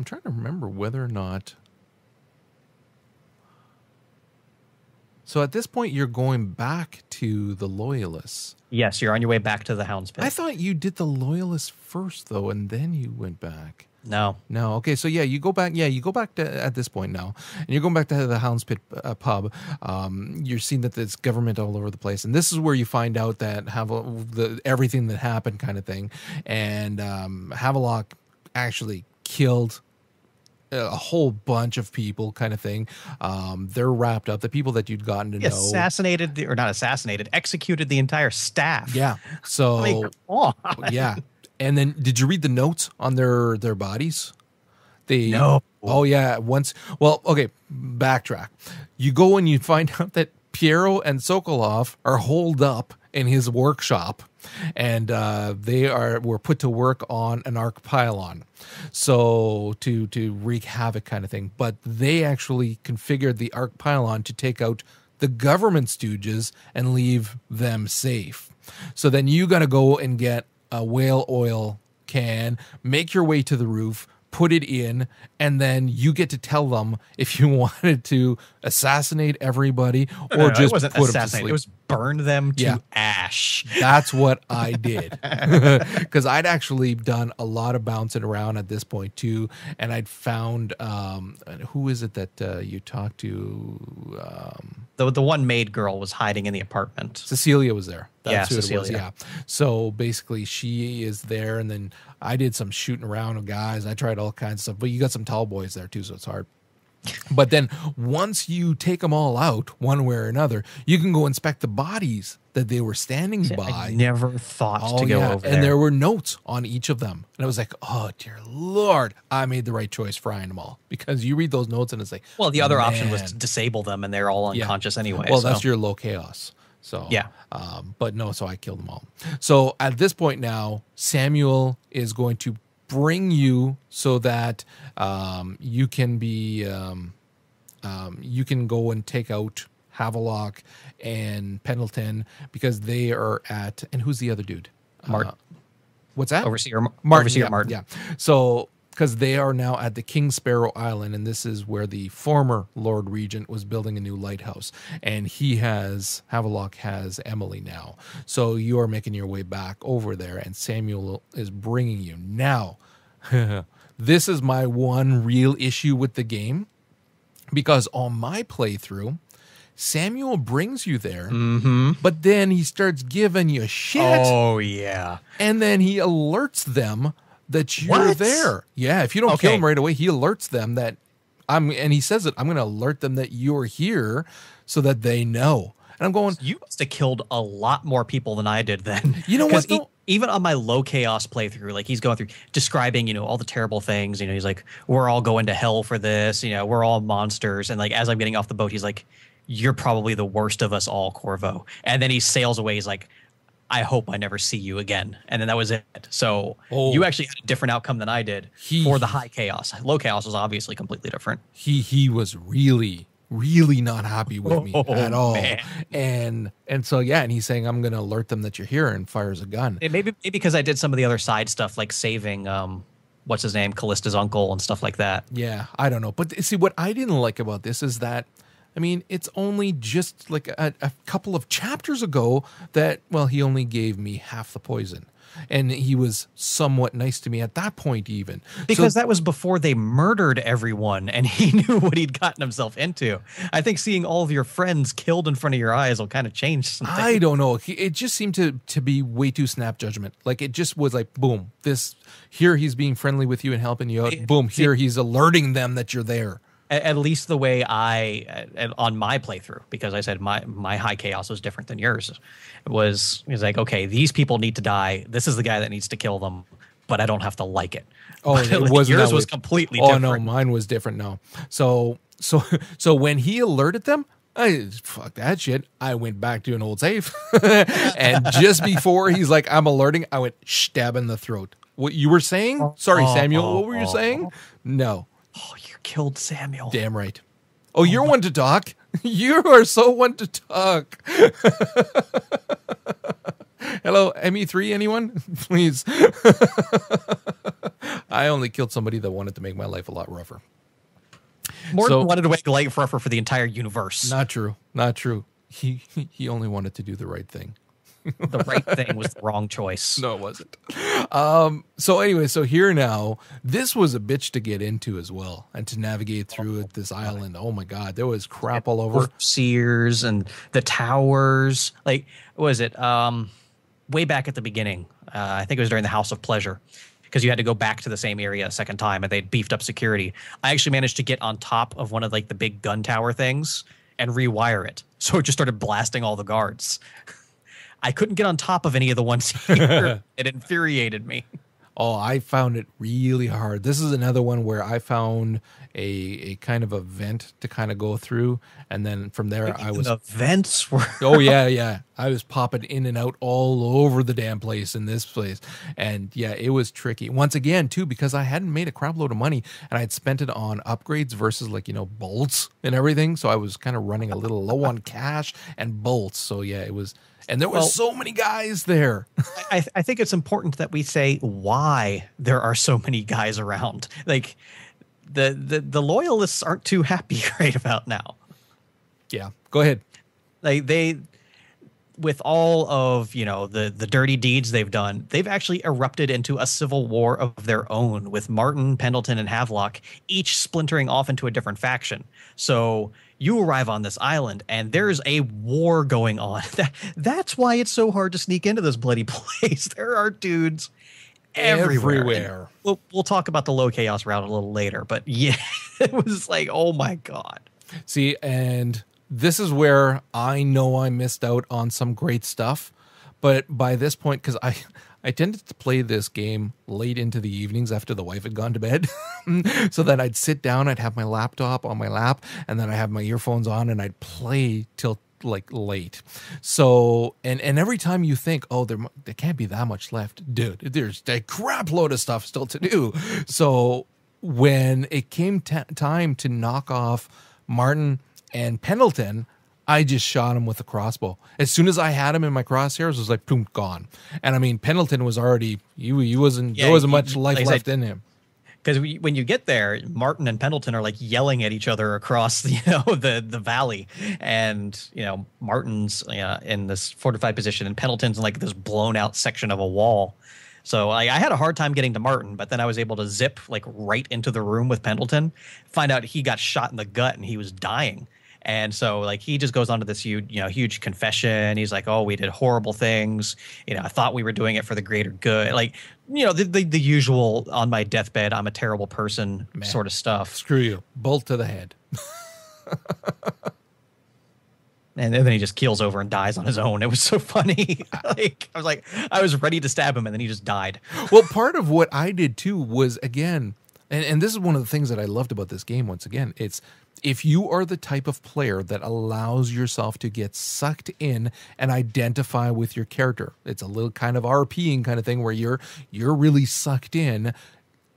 trying to remember whether or not. So at this point, you're going back to the Loyalists. Yes, you're on your way back to the Hound's Pit. I thought you did the Loyalists first, though, and then you went back. No. Okay. So yeah, you go back. Yeah, you go back to at this point now, and you're going back to the Hound's Pit pub. You're seeing that there's government all over the place, and this is where you find out that everything that happened, kind of thing, and Havelock actually killed a whole bunch of people, kind of thing. They're wrapped up. The people that you'd gotten to know, executed the entire staff. Yeah. So come on. Yeah. And then, did you read the notes on their bodies? No. Oh yeah. Okay. Backtrack. You go and you find out that Piero and Sokolov are holed up in his workshop, and they were put to work on an arc pylon, so to wreak havoc, kind of thing. But they actually configured the arc pylon to take out the government stooges and leave them safe. So then you got to go and get a whale oil can, make your way to the roof, put it in, and then you get to tell them if you wanted to assassinate everybody or just it wasn't put them to assassinate. sleep. It was burn them to ash. That's what I did. Because I'd actually done a lot of bouncing around at this point too, and I'd found who is it that you talked to? The one maid girl was hiding in the apartment. Cecilia was there. That's who Cecilia. it was. Yeah. So basically, she is there, and then I did some shooting around with guys. I tried all kinds of stuff, but you got some tall boys there too, so it's hard. But then once you take them all out, one way or another, you can go inspect the bodies that they were standing by. I never thought to go over there. And there were notes on each of them. And I was like, oh, dear Lord, I made the right choice frying them all. Because you read those notes and it's like, well, the other option was to disable them, and they're all unconscious anyway. Well, so. that's your low chaos. So yeah. But no, so I killed them all. So at this point now, Samuel is going to bring you so that you can be you can go and take out Havelock and Pendleton because they are at, and who's the other dude? Martin. What's that? Overseer Martin. Martin. Yeah. So because they are now at the King Sparrow Island, and this is where the former Lord Regent was building a new lighthouse, and Havelock has Emily now. So you are making your way back over there, and Samuel is bringing you. Now, this is my one real issue with the game, because on my playthrough, Samuel brings you there, but then he starts giving you shit. Oh, yeah. And then he alerts them that you're there. Yeah, if you don't kill him right away, he alerts them that and he says it, I'm going to alert them that you're here so that they know. And I'm going, you must have killed a lot more people than I did then. You know what? Even on my low chaos playthrough, like he's going through describing, all the terrible things, he's like, we're all going to hell for this, we're all monsters. And like, as I'm getting off the boat, he's like, you're probably the worst of us all, Corvo. And then he sails away. He's like, I hope I never see you again. And then that was it. So you actually had a different outcome than I did for the high chaos. Low chaos was obviously completely different. He was really, really not happy with me at all. Man. And so, yeah, and he's saying, I'm going to alert them that you're here, and fires a gun. Maybe because I did some of the other side stuff, like saving, what's his name, Callista's uncle and stuff like that. Yeah, I don't know. But see, what I didn't like about this is that, I mean, it's only just like a couple of chapters ago that, well, he only gave me half the poison. And he was somewhat nice to me at that point even. Because that was before they murdered everyone and he knew what he'd gotten himself into. I think seeing all of your friends killed in front of your eyes will kind of change something. I don't know. It just seemed to be way too snap judgment. Like, it just was like, boom, here he's being friendly with you and helping you out. Boom, here he's alerting them that you're there. At least the way on my playthrough, because I said my high chaos was different than yours. It was like, okay, these people need to die. This is the guy that needs to kill them, but I don't have to like it. Oh, it wasn't. Yours was completely different. Oh no, mine was different. No, so when he alerted them, fuck that shit. I went back to an old safe, and just before he's like, I'm alerting, I went stab in the throat. What you were saying? Sorry, Samuel. What were you saying? No. Oh, you killed Samuel. Damn right. Oh, you're one to talk. You are so one to talk. Hello, ME3, anyone? Please. I only killed somebody that wanted to make my life a lot rougher. Morton wanted to make life rougher for the entire universe. Not true. Not true. He only wanted to do the right thing. The right thing was the wrong choice. No, it wasn't. So anyway, so here now, this was a bitch to get into as well, and to navigate through this island. Oh my God, there was crap all over. Sears and the towers. Like, what was it? Way back at the beginning, I think it was during the House of Pleasure, because you had to go back to the same area a second time, and they'd beefed up security. I actually managed to get on top of one of like the big gun tower things and rewire it, so it just started blasting all the guards. I couldn't get on top of any of the ones here. It infuriated me. Oh, I found it really hard. This is another one where I found a kind of a vent to kind of go through, and then from there the vents were. Oh yeah. I was popping in and out all over the damn place in this place, and yeah, it was tricky. Once again, too, because I hadn't made a crap load of money, and I'd spent it on upgrades versus bolts and everything. So I was kind of running a little low on cash and bolts. So yeah, it was. And there were so many guys there. I think it's important that we say why there are so many guys around. Like the loyalists aren't too happy right about now. Yeah, go ahead. Like with all of, the dirty deeds they've done, they've actually erupted into a civil war of their own, with Martin, Pendleton, and Havelock each splintering off into a different faction. So you arrive on this island and there's a war going on. That's why it's so hard to sneak into this bloody place. There are dudes everywhere. We'll talk about the low chaos route a little later, but yeah, it was like, oh my God. See, and this is where I know I missed out on some great stuff. But by this point, because I tended to play this game late into the evenings after the wife had gone to bed. So that I'd sit down, I'd have my laptop on my lap, and then I have my earphones on, and I'd play till like late. So, and every time you think, oh, there can't be that much left. Dude, there's a crap load of stuff still to do. So when it came time to knock off Martin and Pendleton, I just shot him with a crossbow. As soon as I had him in my crosshairs, it was like, boom, gone. And I mean, Pendleton was already, he wasn't, there wasn't much life left in him. Because when you get there, Martin and Pendleton are like yelling at each other across the valley, and Martin's in this fortified position, and Pendleton's in like this blown out section of a wall. So I had a hard time getting to Martin, but then I was able to zip like right into the room with Pendleton, find out he got shot in the gut and he was dying. And so like he just goes on to this huge confession. He's like, oh, we did horrible things. I thought we were doing it for the greater good. Like, the usual on my deathbed, I'm a terrible person sort of stuff. Screw you. Bolt to the head. And then he just keels over and dies on his own. It was so funny. I was ready to stab him, and then he just died. Well, part of what I did too was, again, and this is one of the things that I loved about this game. Once again, it's if you are the type of player that allows yourself to get sucked in and identify with your character, it's a little kind of RPing kind of thing where you're really sucked in.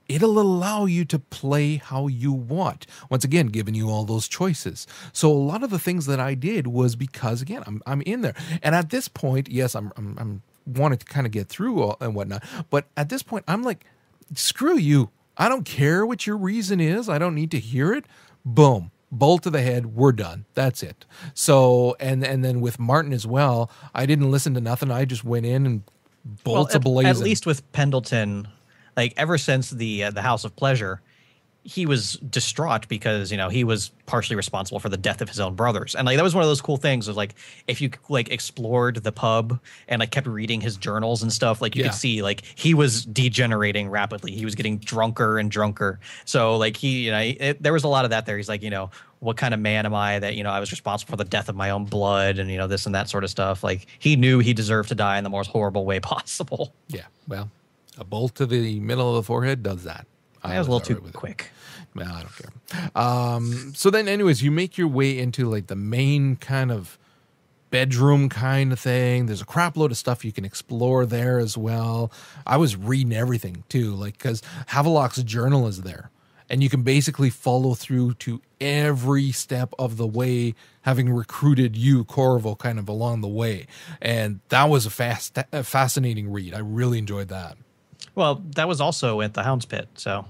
It'll allow you to play how you want. Once again, giving you all those choices. So a lot of the things that I did was because, again, I'm in there. And at this point, yes, I'm wanting to kind of get through and whatnot. But at this point, I'm like, screw you. I don't care what your reason is. I don't need to hear it. Boom. Bolt to the head. We're done. That's it. So, and then with Martin as well, I didn't listen to nothing. I just went in and bolts ablazing. At least with Pendleton, like ever since the House of Pleasure, he was distraught because he was partially responsible for the death of his own brothers, and like that was one of those cool things of like if you like explored the pub and like kept reading his journals and stuff, like you could see like he was degenerating rapidly. He was getting drunker and drunker. So like there was a lot of that there. He's like, what kind of man am I that I was responsible for the death of my own blood and this and that sort of stuff. Like he knew he deserved to die in the most horrible way possible. Yeah, well, a bolt to the middle of the forehead does that. I was a little too quick. Well, I don't care. So then anyways, you make your way into like the main kind of bedroom kind of thing. There's a crap load of stuff you can explore there as well. I was reading everything too, like because Havelock's journal is there. And you can basically follow through to every step of the way, having recruited you, Corvo, kind of along the way. And that was a fascinating read. I really enjoyed that. Well, that was also at the Hound's Pit, so.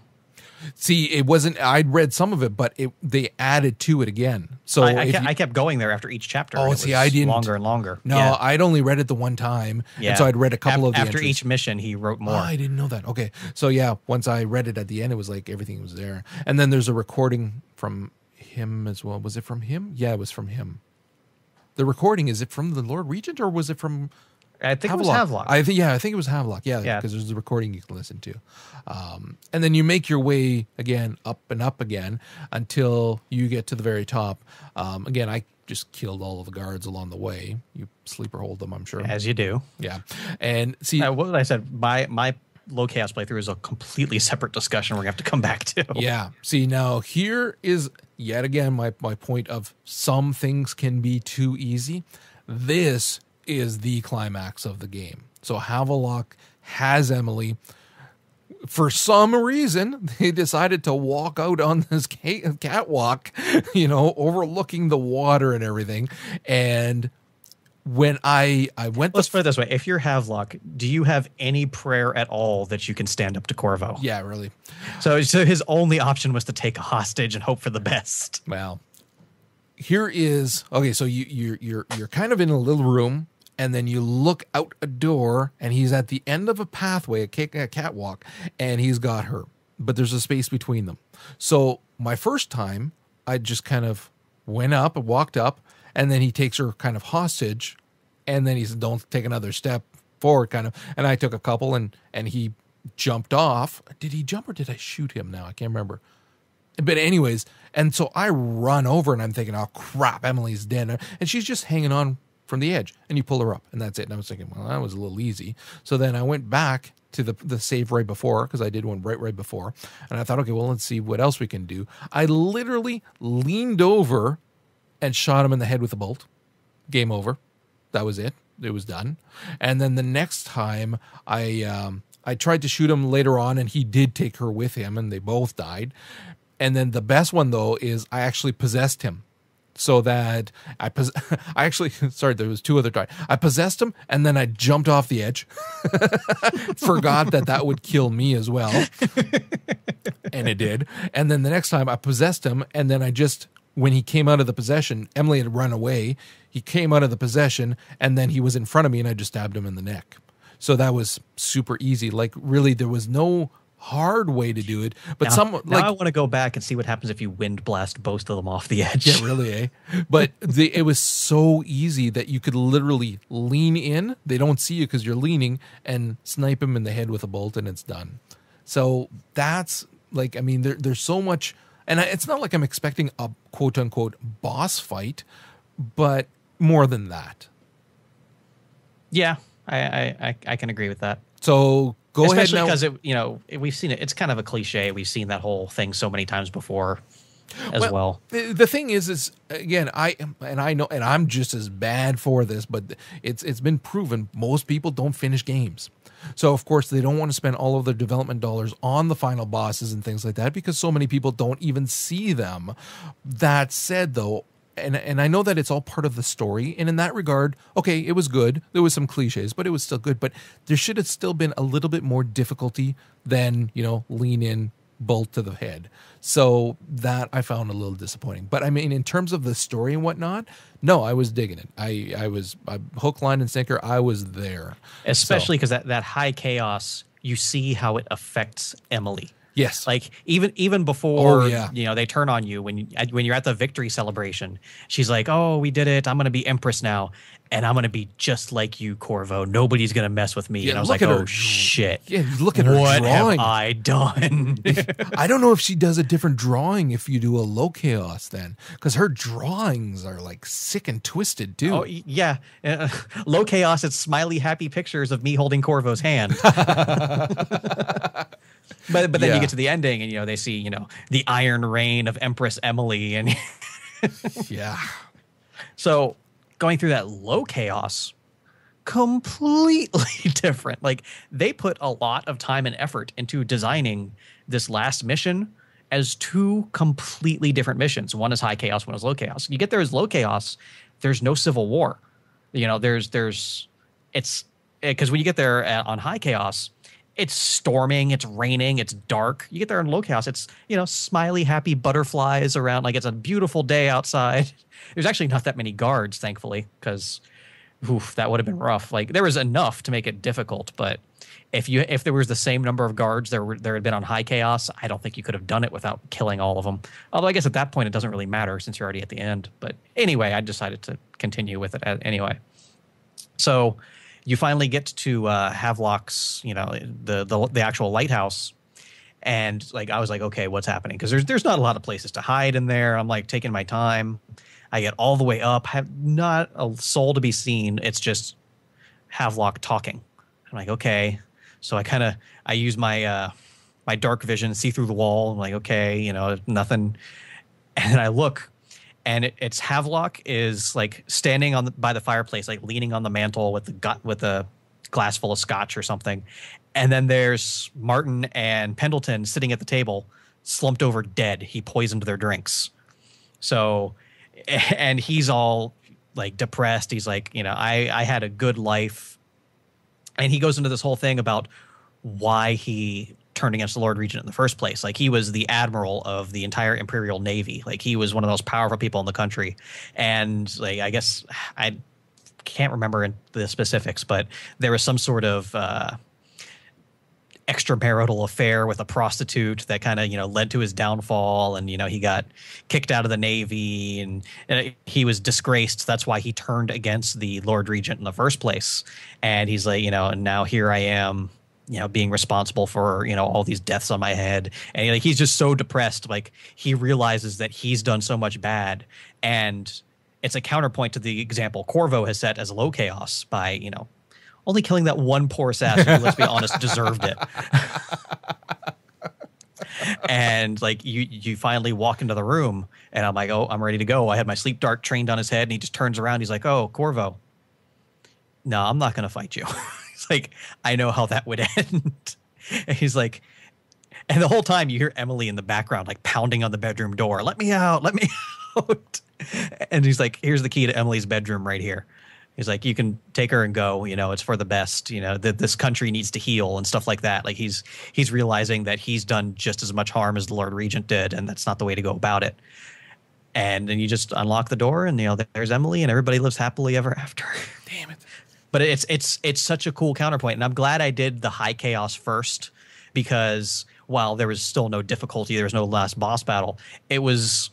See, it wasn't. I'd read some of it, but they added to it again. So I kept going there after each chapter. Oh, see, I didn't. Longer and longer. No, I'd only read it the one time, and so I'd read a couple of the after entries. Each mission. He wrote more. Oh, I didn't know that. Okay, so yeah, once I read it at the end, it was like everything was there, and then there's a recording from him as well. Was it from him? Yeah, it was from him. The recording, is it from the Lord Regent or was it from? I think Havelock. It was Havelock. I think it was Havelock. Yeah, because there's a recording you can listen to. And then you make your way again up and up again until you get to the very top. Again, I just killed all of the guards along the way. You sleeper hold them, I'm sure. As you do. Yeah. And see, what I said, my low chaos playthrough is a completely separate discussion we're going to have to come back to. Yeah. See, now here is yet again my point of some things can be too easy. This is the climax of the game. So Havelock has Emily. For some reason, they decided to walk out on this catwalk, overlooking the water and everything. And when I went, Let's put it this way: if you're Havelock, do you have any prayer at all that you can stand up to Corvo? yeah, really. So his only option was to take a hostage and hope for the best. Well, here is okay. So you're kind of in a little room, and then you look out a door, and he's at the end of a pathway, a catwalk, and he's got her, but there's a space between them. So my first time, I just kind of went up and walked up, and then he takes her kind of hostage, and then he said, "Don't take another step forward," kind of. And I took a couple, and he jumped off. Did he jump or did I shoot him? Now I can't remember. But anyways, and so I run over, and I'm thinking, "Oh crap, Emily's dead," and she's just hanging on from the edge, and you pull her up, and that's it. And I was thinking, well, that was a little easy. So then I went back to the save right before, because I did one right before, and I thought, okay, well, let's see what else we can do. I literally leaned over and shot him in the head with a bolt. Game over. That was it. It was done. And then the next time I tried to shoot him later on, and he did take her with him, and they both died. And then the best one, though, is I actually possessed him. So that I actually, sorry, there was two other times. I possessed him, and then I jumped off the edge. Forgot that would kill me as well. And it did. And then the next time I possessed him, and then when he came out of the possession, Emily had run away. He came out of the possession, and then he was in front of me, and I just stabbed him in the neck. So that was super easy. Like, really, there was no hard way to do it. But now I want to go back and see what happens if you wind blast both of them off the edge. Yeah, really, eh? But it was so easy that you could literally lean in. They don't see you because you're leaning, and snipe him in the head with a bolt, and it's done. So that's like, I mean, there's so much, and it's not like I'm expecting a quote unquote boss fight, but more than that. Yeah, I can agree with that. So go ahead now. Especially because we've seen it. It's kind of a cliche. We've seen that whole thing so many times before as well. The thing is again, I know, and I'm just as bad for this, but it's been proven most people don't finish games. So of course they don't want to spend all of their development dollars on the final bosses and things like that, because so many people don't even see them. That said, though, and I know that it's all part of the story, and in that regard, okay, it was good. There was some cliches, but it was still good. But there should have still been a little bit more difficulty than, lean in, bolt to the head. So that I found a little disappointing. But I mean, in terms of the story and whatnot, no, I was digging it. I was hook, line, and sinker. I was there. Especially because that high chaos, you see how it affects Emily. Yes. Like even before, oh, yeah. They turn on you when you're at the victory celebration, she's like, "Oh, we did it. I'm going to be Empress now. And I'm going to be just like you, Corvo. Nobody's going to mess with me." Yeah, and I was like, "Oh, shit. Yeah, look at her what drawing. Have I done?" I don't know if she does a different drawing if you do a low chaos then, because her drawings are like sick and twisted too. Oh, yeah. Low chaos, it's smiley, happy pictures of me holding Corvo's hand. But then you get to the ending, and they see the iron reign of Empress Emily, and yeah. So going through that low chaos, completely different. Like, they put a lot of time and effort into designing this last mission as two completely different missions. One is high chaos, one is low chaos. You get there as low chaos, there's no civil war. It's because when you get there on high chaos, it's storming, it's raining, it's dark. You get there in low chaos, it's, smiley, happy butterflies around. Like, it's a beautiful day outside. There's actually not that many guards, thankfully, because that would have been rough. Like, there was enough to make it difficult, but if there was the same number of guards there had been on high chaos, I don't think you could have done it without killing all of them. Although I guess at that point it doesn't really matter since you're already at the end. But anyway, I decided to continue with it anyway. So you finally get to Havelock's, the actual lighthouse, and like I was like, okay, what's happening? Because there's not a lot of places to hide in there. I'm like taking my time. I get all the way up, have not a soul to be seen. It's just Havelock talking. I'm like, okay. So I use my my dark vision, see through the wall. I'm like, okay, nothing. And then I look. And it's Havelock is like standing by the fireplace, like leaning on the mantle with a glass full of scotch or something. And then there's Martin and Pendleton sitting at the table, slumped over dead. He poisoned their drinks. So, and he's all like depressed. He's like, I had a good life. And he goes into this whole thing about why he turned against the Lord Regent in the first place. Like, he was the admiral of the entire Imperial Navy. Like, he was one of the most powerful people in the country. And like, I guess I can't remember the specifics, but there was some sort of extramarital affair with a prostitute that kind of, led to his downfall. And, he got kicked out of the Navy and he was disgraced. That's why he turned against the Lord Regent in the first place. And he's like, and now here I am, being responsible for, all these deaths on my head. And like, he's just so depressed. Like, he realizes that he's done so much bad. And it's a counterpoint to the example Corvo has set as low chaos by, only killing that one poor assassin who, let's be honest, deserved it. And like, you finally walk into the room and I'm like, oh, I'm ready to go. I had my sleep dart trained on his head and he just turns around. He's like, oh, Corvo, no, I'm not going to fight you. He's like, I know how that would end. And he's like, and the whole time you hear Emily in the background, like pounding on the bedroom door. Let me out. Let me out. And he's like, here's the key to Emily's bedroom right here. He's like, you can take her and go, it's for the best, that this country needs to heal and stuff like that. Like, he's realizing that he's done just as much harm as the Lord Regent did, and that's not the way to go about it. And then you just unlock the door and, there's Emily and everybody lives happily ever after. Damn it. But it's such a cool counterpoint. And I'm glad I did the high chaos first, because while there was still no difficulty, there was no last boss battle, it was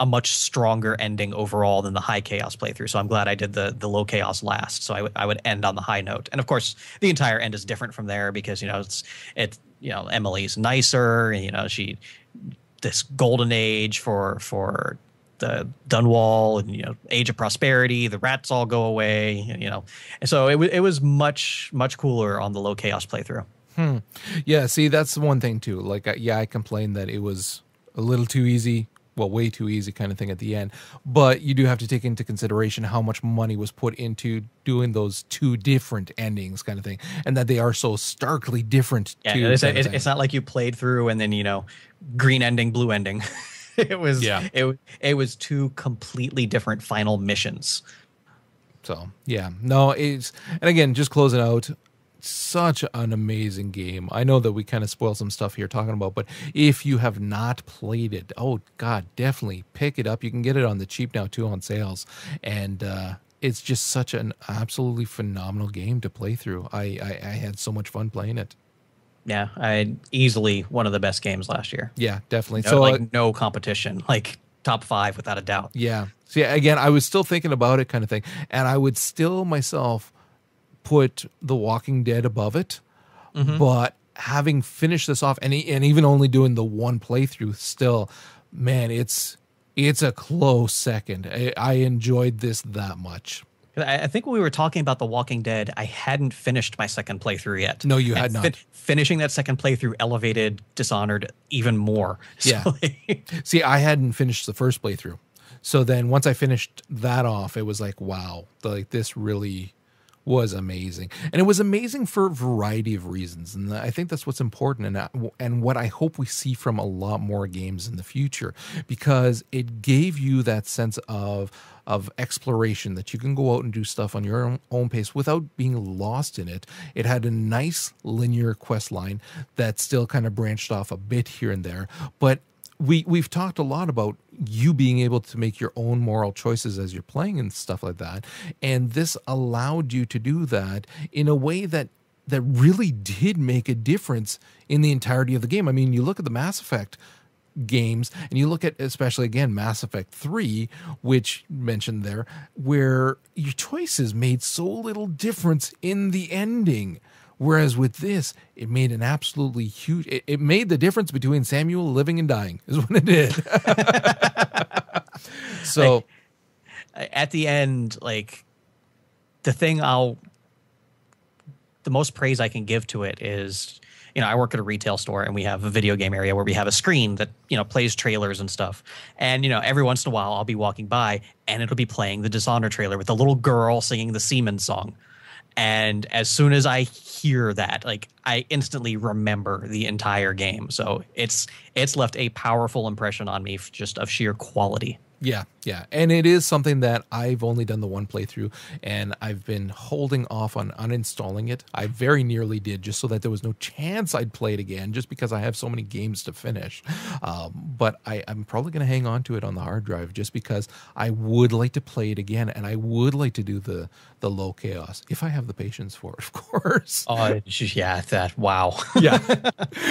a much stronger ending overall than the high chaos playthrough. So I'm glad I did the low chaos last. So I would end on the high note. And of course, the entire end is different from there because, it's Emily's nicer and, she this golden age for the Dunwall and, age of prosperity, the rats all go away, and so it was much, much cooler on the low chaos playthrough. Yeah. See, that's one thing too. Like, I complained that it was a little too easy. Well, way too easy kind of thing at the end. But you do have to take into consideration how much money was put into doing those two different endings kind of thing. And that they are so starkly different. Yeah, it's not like you played through and then, green ending, blue ending. It was two completely different final missions. So, yeah. No, and again, just closing out, such an amazing game. I know that we kind of spoiled some stuff here talking about, but if you have not played it, oh God, definitely pick it up. You can get it on the cheap now too on sales, and it's just such an absolutely phenomenal game to play through. I had so much fun playing it. Yeah, easily one of the best games last year. Yeah, definitely. No competition, like top 5 without a doubt. Yeah. So yeah, again, I was still thinking about it kind of thing, and I would still myself put The Walking Dead above it, but having finished this off and even only doing the one playthrough, still, man, it's a close second. I enjoyed this that much. I think when we were talking about The Walking Dead, I hadn't finished my second playthrough yet. No, you had not. Finishing that second playthrough elevated Dishonored even more. Yeah. See, I hadn't finished the first playthrough. So then once I finished that off, it was like, wow, like this really was amazing. And it was amazing for a variety of reasons. And I think that's what's important and what I hope we see from a lot more games in the future, because it gave you that sense of exploration, that you can go out and do stuff on your own pace without being lost in it. It had a nice linear quest line that still kind of branched off a bit here and there, but we've talked a lot about you being able to make your own moral choices as you're playing and stuff like that. And this allowed you to do that in a way that really did make a difference in the entirety of the game. I mean, you look at the Mass Effect games and you look at, especially again, Mass Effect 3, which mentioned there, where your choices made so little difference in the ending. Whereas with this, it made an absolutely huge... It made the difference between Samuel living and dying, is what it did. So... at the end, like, the most praise I can give to it is, I work at a retail store and we have a video game area where we have a screen that, plays trailers and stuff. And, every once in a while I'll be walking by and it'll be playing the Dishonored trailer with the little girl singing the Seaman song. And as soon as I hear that, like, I instantly remember the entire game. So it's left a powerful impression on me just of sheer quality. Yeah, Yeah, and it is something that I've only done the one playthrough, and I've been holding off on uninstalling it. I very nearly did, just so that there was no chance I'd play it again, just because I have so many games to finish. But I'm probably going to hang on to it on the hard drive, just because I would like to play it again, and I would like to do the low chaos, if I have the patience for it, of course. Oh, yeah, wow. Yeah.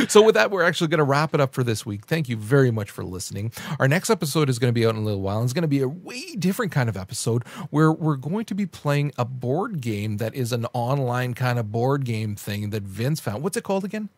So with that, we're actually going to wrap it up for this week. Thank you very much for listening. Our next episode is going to be out in a little while. It's going to be a way different kind of episode, where we're going to be playing a board game that is an online kind of board game thing that Vince found. What's it called again?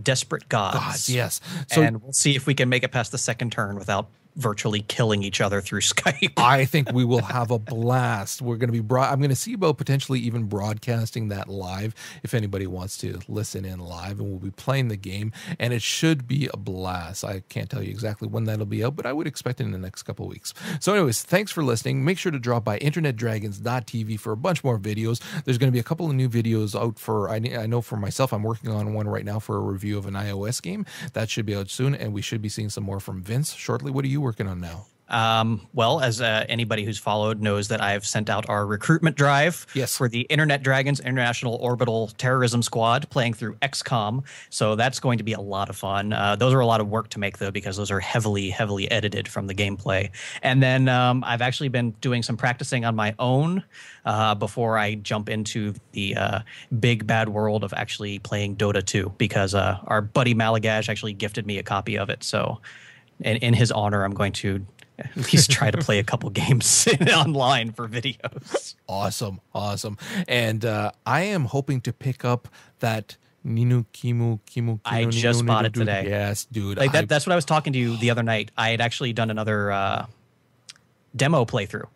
Desperate Gods. Gods, yes. So, and we'll see if we can make it past the second turn without virtually killing each other through Skype. I think we will have a blast. We're going to be I'm going to see about potentially even broadcasting that live if anybody wants to listen in live, and we'll be playing the game, and it should be a blast. I can't tell you exactly when that'll be out, but I would expect it in the next couple of weeks. So anyways, thanks for listening. Make sure to drop by internetdragons.tv for a bunch more videos. There's going to be a couple of new videos out for, I know for myself, I'm working on one right now for a review of an iOS game. That should be out soon, and we should be seeing some more from Vince shortly. What are you working on now? Well, as anybody who's followed knows that I've sent out our recruitment drive for the Internet Dragons International Orbital Terrorism Squad playing through XCOM. So that's going to be a lot of fun. Those are a lot of work to make, though, because those are heavily edited from the gameplay. And then I've actually been doing some practicing on my own before I jump into the big bad world of actually playing Dota 2, because our buddy Malagash actually gifted me a copy of it. So in his honor, I'm going to at least try to play a couple games online for videos. Awesome. And I am hoping to pick up that Ninu Kimu. I just bought it today. Yes, dude. Like that's what I was talking to you the other night. I had actually done another demo playthrough,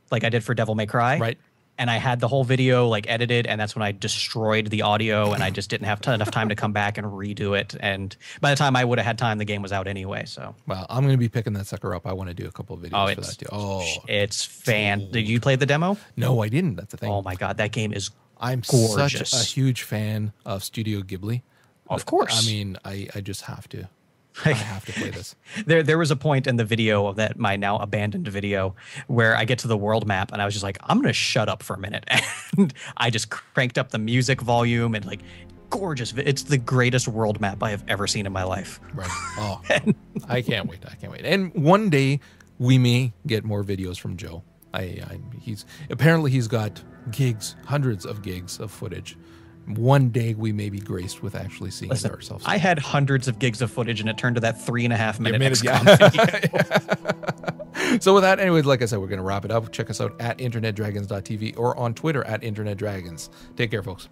like I did for Devil May Cry. Right. And I had the whole video like edited, and that's when I destroyed the audio, and I just didn't have enough time to come back and redo it. And by the time I would have had time, the game was out anyway. So, well, I'm going to be picking that sucker up. I want to do a couple of videos for that too. Oh, it's Did you play the demo? No, I didn't. That's the thing. Oh my god, that game is I'm gorgeous. Such a huge fan of Studio Ghibli. Of course. I mean, I just have to. I have to play this. There was a point in the video of that, my now abandoned video, where I get to the world map and I was just like, I'm going to shut up for a minute. And I just cranked up the music volume and like gorgeous. It's the greatest world map I have ever seen in my life. Right. Oh, I can't wait. And one day we may get more videos from Joe. He's got gigs, hundreds of gigs of footage. One day we may be graced with actually seeing it ourselves. I had hundreds of gigs of footage, and it turned to that 3.5 minute XCOM video. So with that, anyways, like I said, we're going to wrap it up. Check us out at internetdragons.tv or on Twitter at internetdragons. Take care, folks.